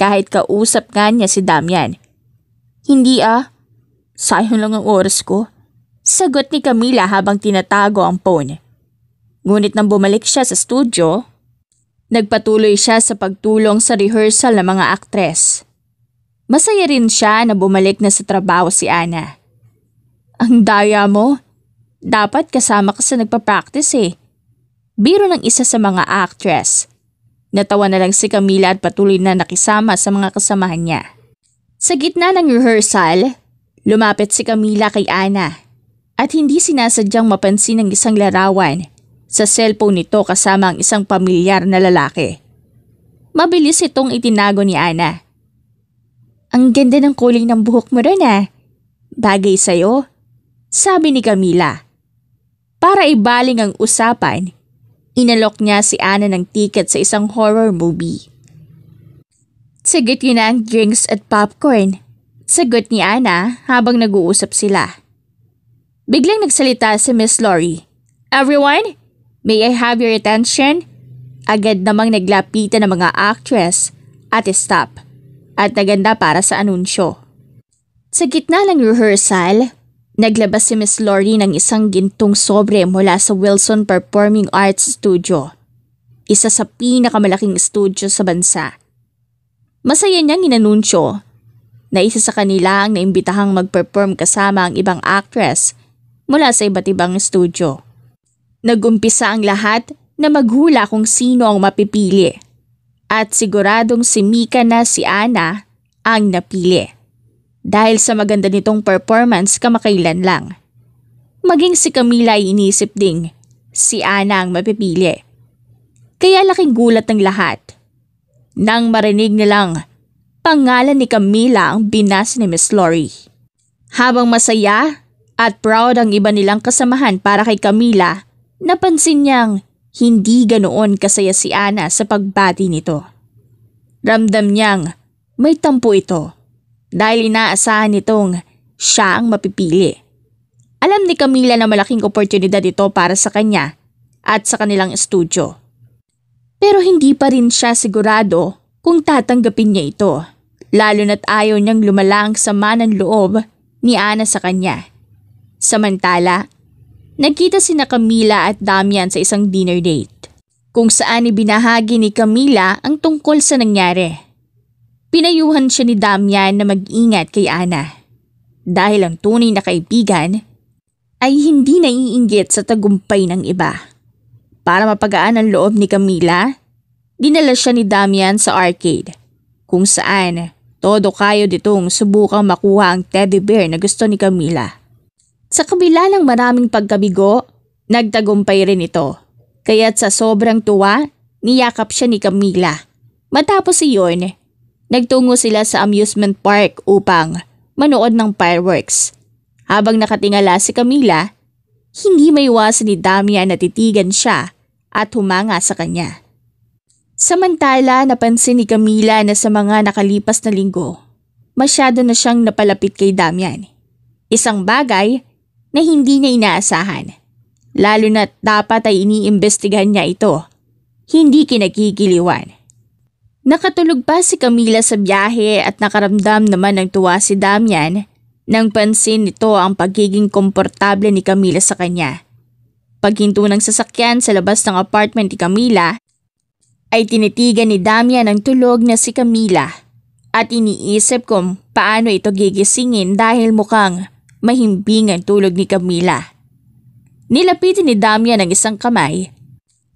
kahit kausap nga niya si Damian. Hindi sayang lang ang oras ko. Sagot ni Camila habang tinatago ang phone. Ngunit nang bumalik siya sa studio, nagpatuloy siya sa pagtulong sa rehearsal ng mga aktres. Masaya rin siya na bumalik na sa trabaho si Ana. Ang daya mo, dapat kasama ka sa nagpa-practice Biro ng isa sa mga actress. Natawa na lang si Camila at patuloy na nakisama sa mga kasamahan niya. Sa gitna ng rehearsal, lumapit si Camila kay Ana at hindi sinasadyang mapansin ang isang larawan sa cellphone nito kasama ang isang pamilyar na lalaki. Mabilis itong itinago ni Ana. Ang ganda ng kulay ng buhok mo rin Bagay sa'yo, sabi ni Camila. Para ibaling ang usapan, inalok niya si Ana ng ticket sa isang horror movie. Sagot yun ang drinks at popcorn, sagot ni Ana habang nag-uusap sila. Biglang nagsalita si Miss Lori. Everyone, may I have your attention? Agad namang naglapitan ng mga actress at stop. At naganda para sa anunsyo. Sa gitna ng rehearsal, naglabas si Miss Lori ng isang gintong sobre mula sa Wilson Performing Arts Studio, isa sa pinakamalaking studio sa bansa. Masaya niyang inanunsyo na isa sa kanila ang naimbitahang mag-perform kasama ang ibang actress mula sa iba't ibang studio. Nagumpisa ang lahat na maghula kung sino ang mapipili. At siguradong si Mika na si Ana ang napili. Dahil sa maganda nitong performance kamakailan lang. Maging si Camila ay inisip ding si Ana ang mapipili. Kaya laking gulat ng lahat. Nang marinig nilang pangalan ni Camila ang binasa ni Miss Lori. Habang masaya at proud ang iba nilang kasamahan para kay Camila, napansin niyang hindi ganoon kasaya si Ana sa pagbati nito. Ramdam niyang may tampo ito dahil inaasahan nitong siya ang mapipili. Alam ni Camila na malaking oportunidad ito para sa kanya at sa kanilang studio. Pero hindi pa rin siya sigurado kung tatanggapin niya ito, lalo na't ayaw niyang lumala ang sama ng loob ni Ana sa kanya. Samantala, nagkita sina Camila at Damian sa isang dinner date, kung saan ibinahagi ni Camila ang tungkol sa nangyari. Pinayuhan siya ni Damian na mag-ingat kay Ana, dahil ang tunay na kaibigan ay hindi naiinggit sa tagumpay ng iba. Para mapagaan ang loob ni Camila, dinala siya ni Damian sa arcade, kung saan todo kayo ditong subukang makuha ang teddy bear na gusto ni Camila. Sa kabila ng maraming pagkabigo, nagtagumpay rin ito. Kaya't sa sobrang tuwa, niyakap siya ni Camila. Matapos iyon, nagtungo sila sa amusement park upang manood ng fireworks. Habang nakatingala si Camila, hindi maiwasan ni Damian na titigan siya at humanga sa kanya. Samantala, napansin ni Camila na sa mga nakalipas na linggo, masyado na siyang napalapit kay Damian. Isang bagay na hindi niya inaasahan. Lalo na't dapat ay iniimbestigahan niya ito. Hindi kinagigiliwan. Nakatulog pa si Camila sa biyahe at nakaramdam naman ng tuwa si Damian nang pansin nito ang pagiging komportable ni Camila sa kanya. Paghinto ng sasakyan sa labas ng apartment ni Camila, ay tinitigan ni Damian ang tulog na si Camila at iniisip kung paano ito gigisingin dahil mukhang mahimbing ang tulog ni Camila. Nilapitin ni Damian ang isang kamay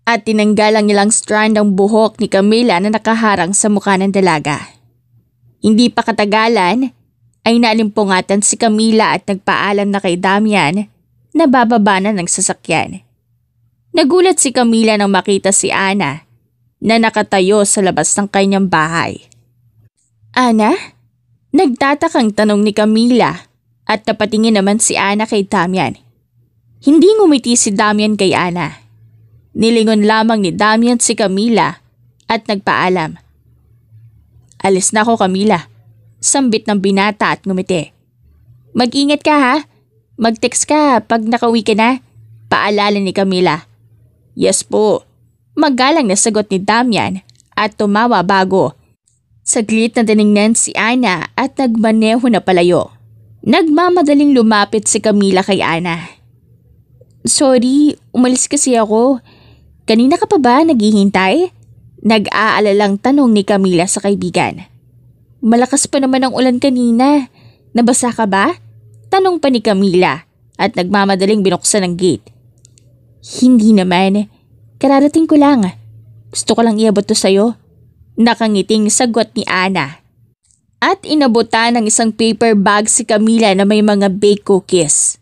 at tinanggal ang ilang strand ng buhok ni Camila na nakaharang sa mukha ng dalaga. Hindi pa katagalan ay naalimpungatan si Camila at nagpaalam na kay Damian na bababa na ng sasakyan. Nagulat si Camila nang makita si Ana na nakatayo sa labas ng kanyang bahay. Ana? Nagtatakang tanong ni Camila at napatingin naman si Ana kay Damian. Hindi ngumiti si Damian kay Ana. Nilingon lamang ni Damian si Camila at nagpaalam. Alis na ako, Camila. Sambit ng binata at ngumiti. Mag-ingat ka ha. Mag-text ka pag nakauwi ka na. Paalala ni Camila. Yes po. Magalang na sagot ni Damian at tumawa bago. Saglit na tiningnan si Ana at nagmaneho na palayo. Nagmamadaling lumapit si Camila kay Ana. Sorry, umalis kasi ako. Kanina ka pa ba naghihintay? Nag-aalalang tanong ni Camila sa kaibigan. Malakas pa naman ang ulan kanina. Nabasa ka ba? Tanong pa ni Camila at nagmamadaling binuksan ang gate. Hindi naman. Kararating ko lang. Gusto ko lang iabot to sa'yo. Nakangiting sagot ni Ana. At inabutan ng isang paper bag si Camila na may mga baked cookies.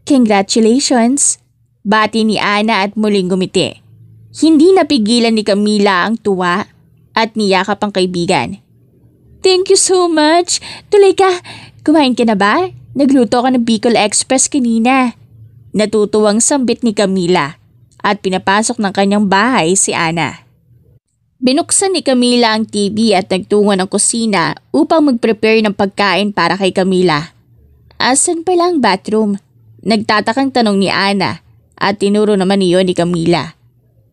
Congratulations! Bati ni Ana at muling gumiti. Hindi napigilan ni Camila ang tuwa at niyakap ang kaibigan. Thank you so much! Tuloy ka! Kumain ka na ba? Nagluto ka ng Bicol Express kanina. Natutuwang sambit ni Camila at pinapasok ng kanyang bahay si Ana. Binuksan ni Camila ang TV at nagtungo ng kusina upang mag-prepare ng pagkain para kay Camila. Asan pala ang bathroom? Nagtatakang tanong ni Ana at tinuro naman iyon ni Camila.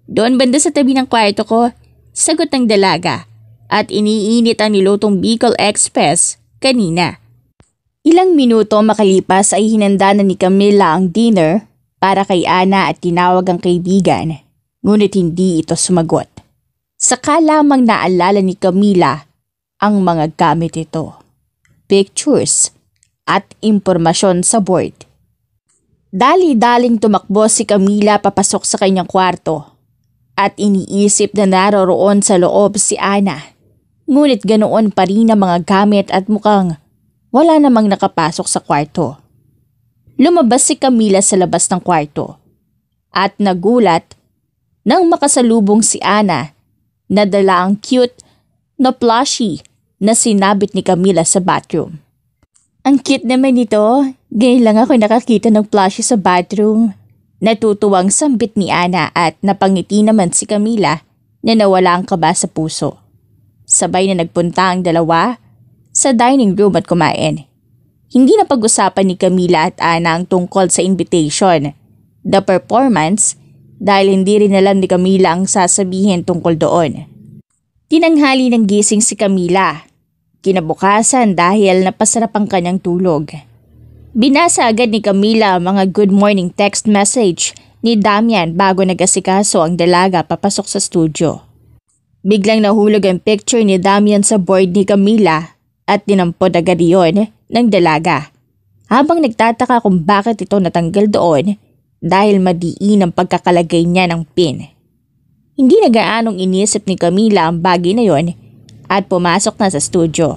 Doon banda sa tabi ng kwarto ko, sagot ng dalaga at iniinit ang nilutong Bicol Express kanina. Ilang minuto makalipas ay hinanda na ni Camila ang dinner para kay Ana at tinawag ang kaibigan, ngunit hindi ito sumagot. Saka lamang naalala ni Camila ang mga gamit ito, pictures at impormasyon sa board. Dali-daling tumakbo si Camila papasok sa kanyang kwarto at iniisip na naroroon sa loob si Ana. Ngunit ganoon pa rin ang mga gamit at mukhang wala namang nakapasok sa kwarto. Lumabas si Camila sa labas ng kwarto at nagulat nang makasalubong si Ana na dala ang cute na plushie na sinabit ni Camila sa bathroom. Ang cute naman ito, ngayon lang ako nakakita ng plushie sa bathroom. Natutuwang sambit ni Ana at napangiti naman si Camila na nawala ang kaba sa puso. Sabay na nagpunta ang dalawa sa dining room at kumain. Hindi na pag-usapan ni Camila at Ana ang tungkol sa invitation, the performance, dahil hindi rin alam ni Camila ang sasabihin tungkol doon. Tinanghali ng gising si Camila. Kinabukasan dahil napasarap ang kanyang tulog. Binasa agad ni Camila ang mga good morning text message ni Damian bago nag-asikaso ang dalaga papasok sa studio. Biglang nahulog ang picture ni Damian sa board ni Camila at dinampod agad iyon ng dalaga. Habang nagtataka kung bakit ito natanggal doon dahil madiin ang pagkakalagay niya ng pin. Hindi na gaanong inisip ni Camila ang bagay na yon at pumasok na sa studio.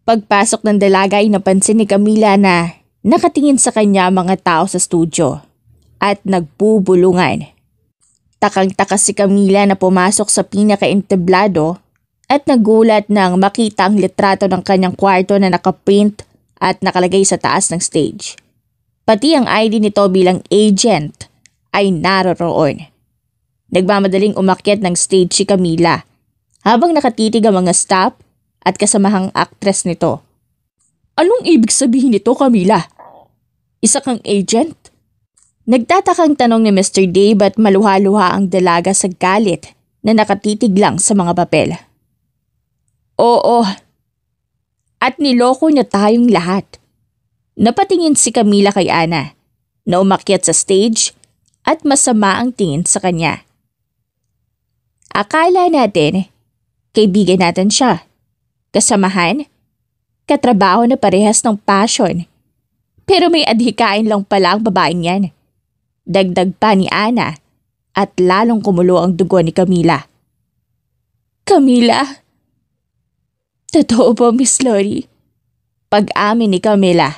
Pagpasok ng dalaga ay napansin ni Camila na nakatingin sa kanya mga tao sa studio at nagbubulungan. Takang-taka si Camila na pumasok sa pinaka-entablado at nagulat nang makita ang litrato ng kanyang kwarto na nakaprint at nakalagay sa taas ng stage. Pati ang ID nito bilang agent ay naroroon. Nagmamadaling umakyat ng stage si Camila habang nakatitig ang mga staff at kasamahang actress nito. Anong ibig sabihin nito, Camila? Isa kang agent? Nagtatakang tanong ni Mr. Dave at maluha-luha ang dalaga sa galit na nakatitig lang sa mga papel. Oo. At niloko niya tayong lahat. Napatingin si Camila kay Ana na umakyat sa stage at masama ang tingin sa kanya. Akala natin, kaibigan natin siya. Kasamahan, katrabaho na parehas ng passion. Pero may adhikain lang pala ang babaeng yan. Dagdag pa ni Ana at lalong kumulo ang dugo ni Camila. Camila? Totoo po, Miss Lori? Pag-amin ni Camila.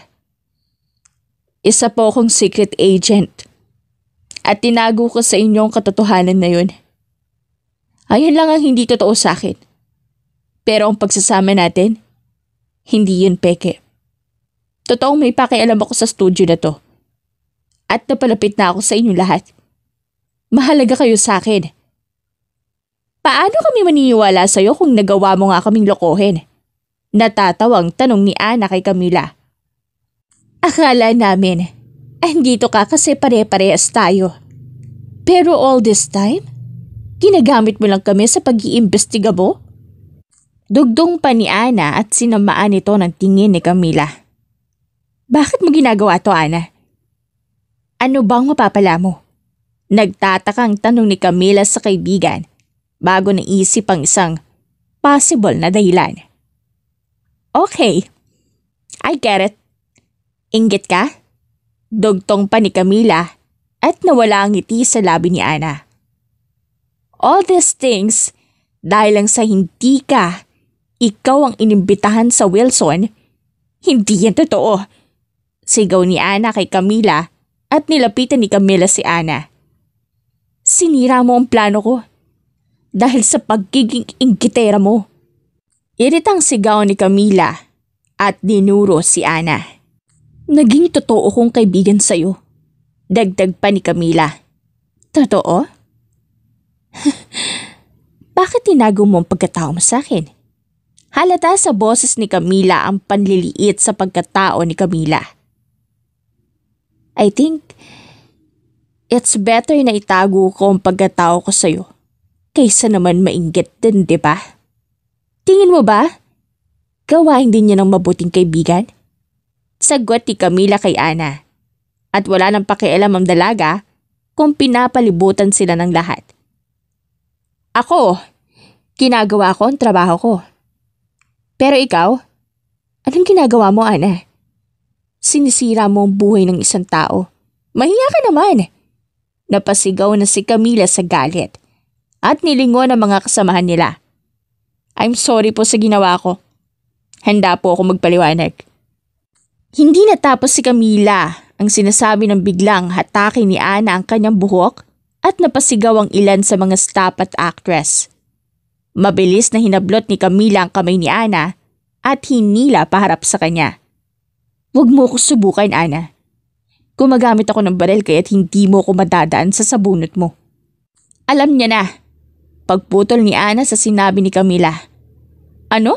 Isa po akong secret agent at tinago ko sa inyong katotohanan na yun. Ayan lang ang hindi totoo sa akin. Pero ang pagsasama natin, hindi yun peke. Totoong may pakialam ako sa studio na to. At napalapit na ako sa inyo lahat. Mahalaga kayo sa akin. Paano kami maniniwala sa'yo kung nagawa mo nga kaming lokohin? Natatawang tanong ni Ana kay Camila. Akala namin, andito ka kasi pare-parehas tayo. Pero all this time, ginagamit mo lang kami sa pag-iimbestiga mo? Dugdong pa ni Ana at sinamaan ito ng tingin ni Camila. Bakit mo ginagawa to, Ana? Ano bang mapapala mo? Nagtatakang tanong ni Camila sa kaibigan bago naisip ang isang possible na dahilan. Okay, I get it. Inggit ka? Dugtong pa ni Camila at nawala ang ngiti sa labi ni Ana. All these things dahil lang sa hindi ka ikaw ang inimbitahan sa Wilson, hindi yan totoo. Sigaw ni Ana kay Camila at nilapitan ni Camila si Ana. Sinira mo ang plano ko dahil sa pagiging inggitera mo. Iritang sigaw ni Camila at dinuro si Ana. Naging totoo kong kaibigan sa'yo. Dagdag pa ni Camila. Totoo? Bakit tinago mo ang pagkatao mo sa akin? Halata sa boses ni Camila ang panliliit sa pagkatao ni Camila. I think it's better na itago ko ang pagkatao ko sa'yo kaysa naman mainggit din, di ba? Tingin mo ba? Gawain din niya ng mabuting kaibigan? Sagot ni Camila kay Ana. At wala nang pakialam ang dalaga kung pinapalibutan sila ng lahat. Ako, ginagawa ko ang trabaho ko. Pero ikaw, anong ginagawa mo, Ana? Sinisira mo ang buhay ng isang tao. Mahiya ka naman. Napasigaw na si Camila sa galit at nilingon ang mga kasamahan nila. I'm sorry po sa ginawa ko. Handa po ako magpaliwanag. Hindi natapos si Camila ang sinasabi ng biglang hatake ni Ana ang kanyang buhok at napasigaw ang ilan sa mga staff at actress. Mabilis na hinablot ni Camila ang kamay ni Ana at hinila paharap sa kanya. Huwag mo ko subukan, Ana. Gumagamit ako ng baril kaya't hindi mo ko madadaan sa sabunot mo. Alam niya na. Pagputol ni Ana sa sinabi ni Camila. Ano?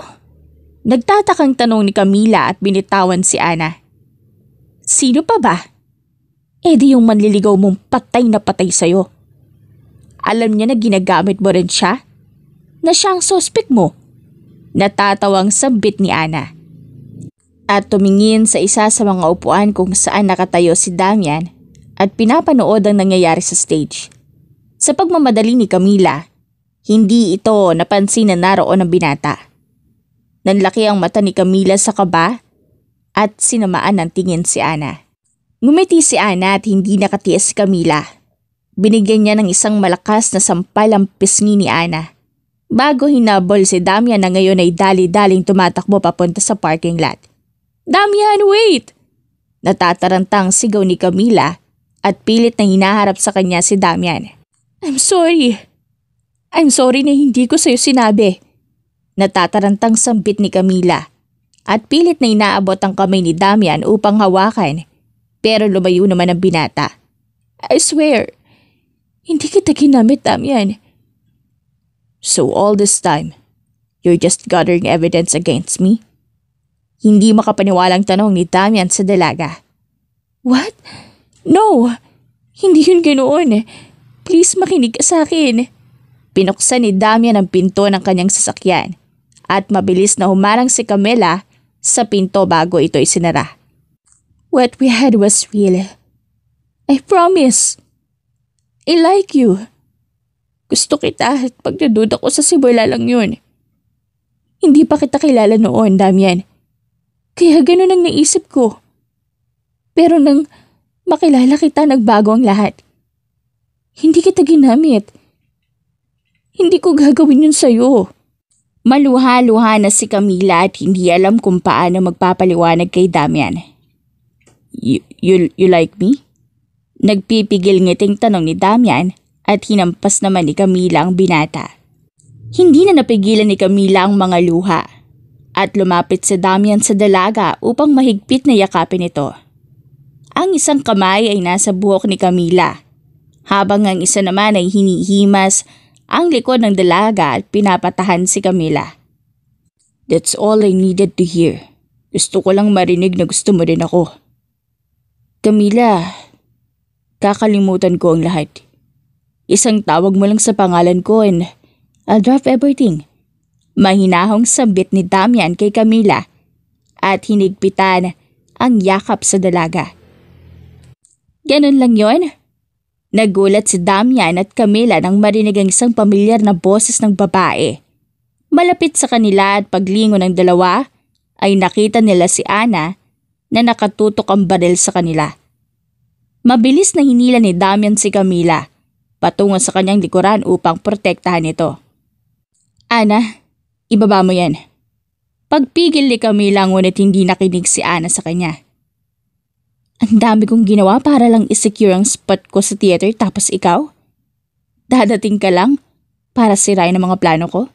Nagtatakang tanong ni Camila at binitawan si Ana. Sino pa ba? Di yung manliligaw mong patay na patay sa'yo. Alam niya na ginagamit mo rin siya? Na siyang suspect mo? Natatawang sambit ni Ana. At tumingin sa isa sa mga upuan kung saan nakatayo si Damian at pinapanood ang nangyayari sa stage. Sa pagmamadali ni Camila, hindi ito napansin na naroon ang binata. Nanlaki ang mata ni Camila sa kaba at sinamaan ng tingin si Ana. Ngumiti si Ana at hindi nakatiis si Camila. Binigyan niya ng isang malakas na sampal ang pisngi ni Ana. Bago hinabol si Damian na ngayon ay dali-daling tumatakbo papunta sa parking lot. "Damian, wait!" Natatarantang sigaw ni Camila at pilit na hinaharap sa kanya si Damian. I'm sorry na hindi ko sa'yo sinabi." Natatarantang sambit ni Camila at pilit na inaabot ang kamay ni Damian upang hawakan, pero lumayo naman ang binata. "I swear, hindi kita ginamit, Damian." "So all this time, you're just gathering evidence against me?" Hindi makapaniwalang tanong ni Damian sa dalaga. "What? No, hindi yun ganoon. Please makinig ka sa akin." Pinuksan ni Damian ang pinto ng kanyang sasakyan at mabilis na humarang si Camila sa pinto bago ito isinara. "What we had was real. I promise. I like you. Gusto kita at pagdududa ko sa simula lang yun. Hindi pa kita kilala noon, Damian. Kaya ganun ang naisip ko. Pero nang makilala kita, nagbago ang lahat. Hindi kita ginamit. Hindi ko gagawin yun sa'yo." Maluha-luha na si Camila at hindi alam kung paano magpapaliwanag kay Damian. You like me?" Nagpipigil ngiting tanong ni Damian at hinampas naman ni Camila ang binata. Hindi na napigilan ni Camila ang mga luha at lumapit si Damian sa dalaga upang mahigpit na yakapin ito. Ang isang kamay ay nasa buhok ni Camila, habang ang isa naman ay hinihimas ang likod ng dalaga at pinapatahan si Camila. "That's all I needed to hear. Gusto ko lang marinig na gusto mo rin ako." "Camila, kakalimutan ko ang lahat. Isang tawag mo lang sa pangalan ko and I'll drop everything." Mahinahong sambit ni Damian kay Camila at hinigpitan ang yakap sa dalaga. "Ganun lang yon?" Nagulat si Damian at Camila nang marinig ang isang pamilyar na boses ng babae. Malapit sa kanila at paglingon ng dalawa ay nakita nila si Ana na nakatutok ang baril sa kanila. Mabilis na hinila ni Damian si Camila patungo sa kanyang likuran upang protektahan ito. "Ana, ibaba mo yan." Pagpigil ni Camila ngunit hindi nakinig si Ana sa kanya. "Ang dami kong ginawa para lang isecure ang spot ko sa theater tapos ikaw? Dadating ka lang para sirain ang mga plano ko?"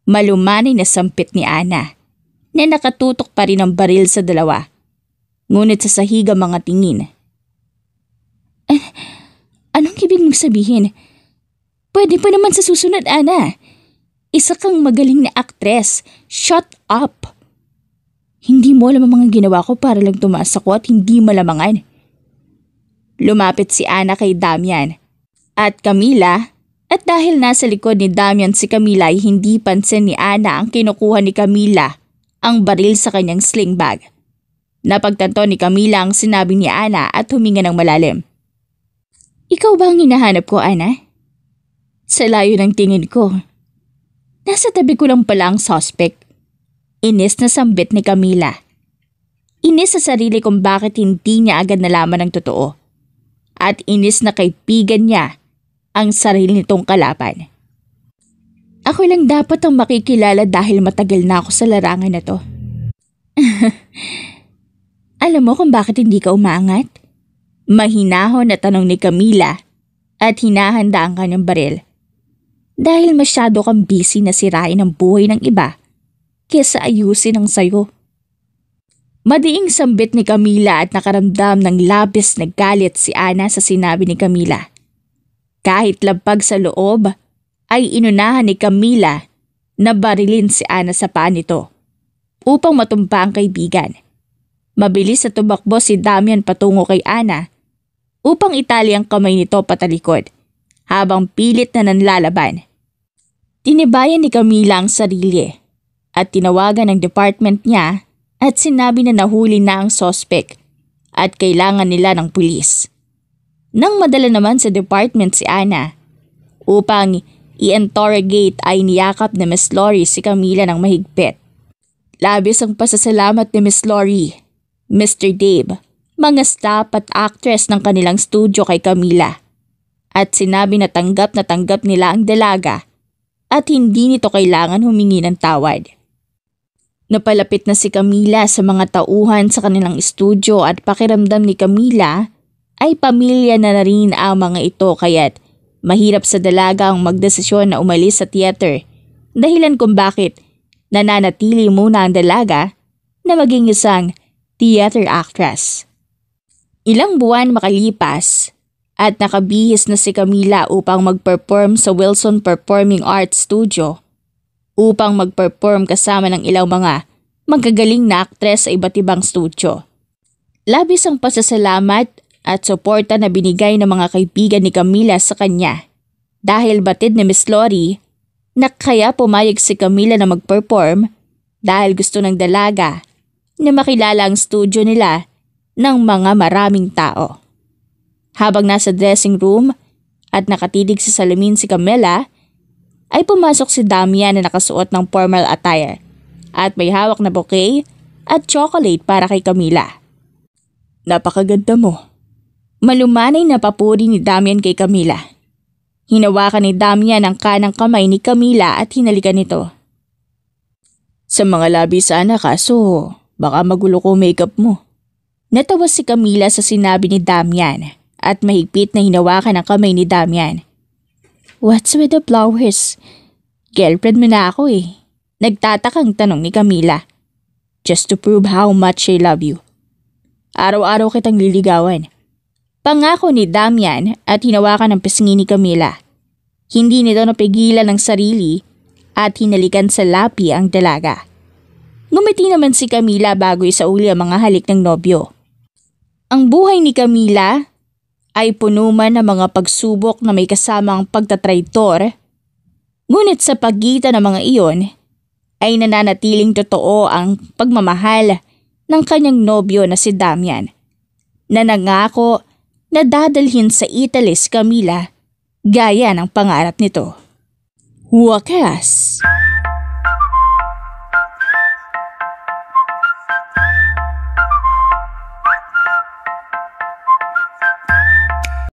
Malumanay na sampit ni Ana na nakatutok pa rin ang baril sa dalawa. Ngunit sa sahig ang mga tingin. Anong ibig mong sabihin? Pwede pa naman sa susunod, Ana. Isa kang magaling na aktres. Shut up! Hindi mo alam ang mga ginawa ko para lang tumaas ako at hindi malamangan." Lumapit si Ana kay Damian at Camila at dahil nasa likod ni Damian si Camila ay hindi pansin ni Ana ang kinukuha ni Camila ang baril sa kanyang sling bag. Napagtanto ni Camila ang sinabi ni Ana at huminga ng malalim. "Ikaw ba ang hinahanap ko, Ana?" Sa layo ng tingin ko, nasa tabi ko lang pala ang suspect. Inis na sambit ni Camila. Inis sa sarili kung bakit hindi niya agad nalaman ang totoo. At inis na kaibigan niya ang sarili nitong kalaban. "Ako lang dapat ang makikilala dahil matagal na ako sa larangan na to." "Alam mo kung bakit hindi ka umaangat?" Mahinahon na tanong ni Camila at hinahanda ang kanyang baril. "Dahil masyado kang busy na sirain ang buhay ng iba kesa ayusin ang sayo." Madiing sambit ni Camila at nakaramdam ng labis na galit si Ana sa sinabi ni Camila. Kahit labag sa loob, ay inunahan ni Camila na barilin si Ana sa paa nito upang matumpa ang kaibigan. Mabilis na tumakbo si Damian patungo kay Ana upang itali ang kamay nito patalikod habang pilit na nanlalaban. Tinibayan ni Camila ang sarili at tinawagan ng department niya at sinabi na nahuli na ang suspect at kailangan nila ng pulis. Nang madala naman sa department si Ana upang i-interrogate ay niyakap ni Miss Lori si Camila ng mahigpit. Labis ang pasasalamat ni Miss Lori, Mr. Dave, mga staff at actress ng kanilang studio kay Camila at sinabi na tanggap nila ang dalaga at hindi nito kailangan humingi ng tawad. Napalapit na si Camila sa mga tauhan sa kanilang estudyo at pakiramdam ni Camila ay pamilya na rin ang mga ito kaya't mahirap sa dalaga ang magdesisyon na umalis sa theater, dahilan kung bakit nananatili muna ang dalaga na maging isang theater actress. Ilang buwan makalipas at nakabihis na si Camila upang mag-perform sa Wilson Performing Arts Studio upang mag-perform kasama ng ilang mga magagaling na aktres sa iba't ibang studio. Labis ang pasasalamat at suporta na binigay ng mga kaibigan ni Camila sa kanya dahil batid ni Miss Lori na kaya pumayag si Camila na mag-perform dahil gusto ng dalaga na makilala ang studio nila ng mga maraming tao. Habang nasa dressing room at nakatitig sa salamin si Camila, ay pumasok si Damian na nakasuot ng formal attire at may hawak na bouquet at chocolate para kay Camila. "Napakaganda mo." Malumanay na papuri ni Damian kay Camila. Hinawakan ni Damian ang kanang kamay ni Camila at hinalikan nito. "Sa mga labi sana kaso baka magulo ko makeup mo." Natawa si Camila sa sinabi ni Damian at mahigpit na hinawakan ang kamay ni Damian. "What's with the flowers? Girlfriend mo na ako eh." Nagtatakang tanong ni Camila. "Just to prove how much I love you. Araw-araw kitang liligawan." Pangako ni Damian at hinawakan ng pisngi ni Camila. Hindi nito napigilan ang sarili at hinalikan sa lapi ang dalaga. Ngumiti naman si Camila bago isauli ang mga halik ng nobyo. Ang buhay ni Camila ay puno man ng mga pagsubok na may kasamang pagtatraitor, ngunit sa pagitan ng mga iyon ay nananatiling totoo ang pagmamahal ng kanyang nobyo na si Damian, na nangako na dadalhin sa Italy si Camila gaya ng pangarap nito. Wakas!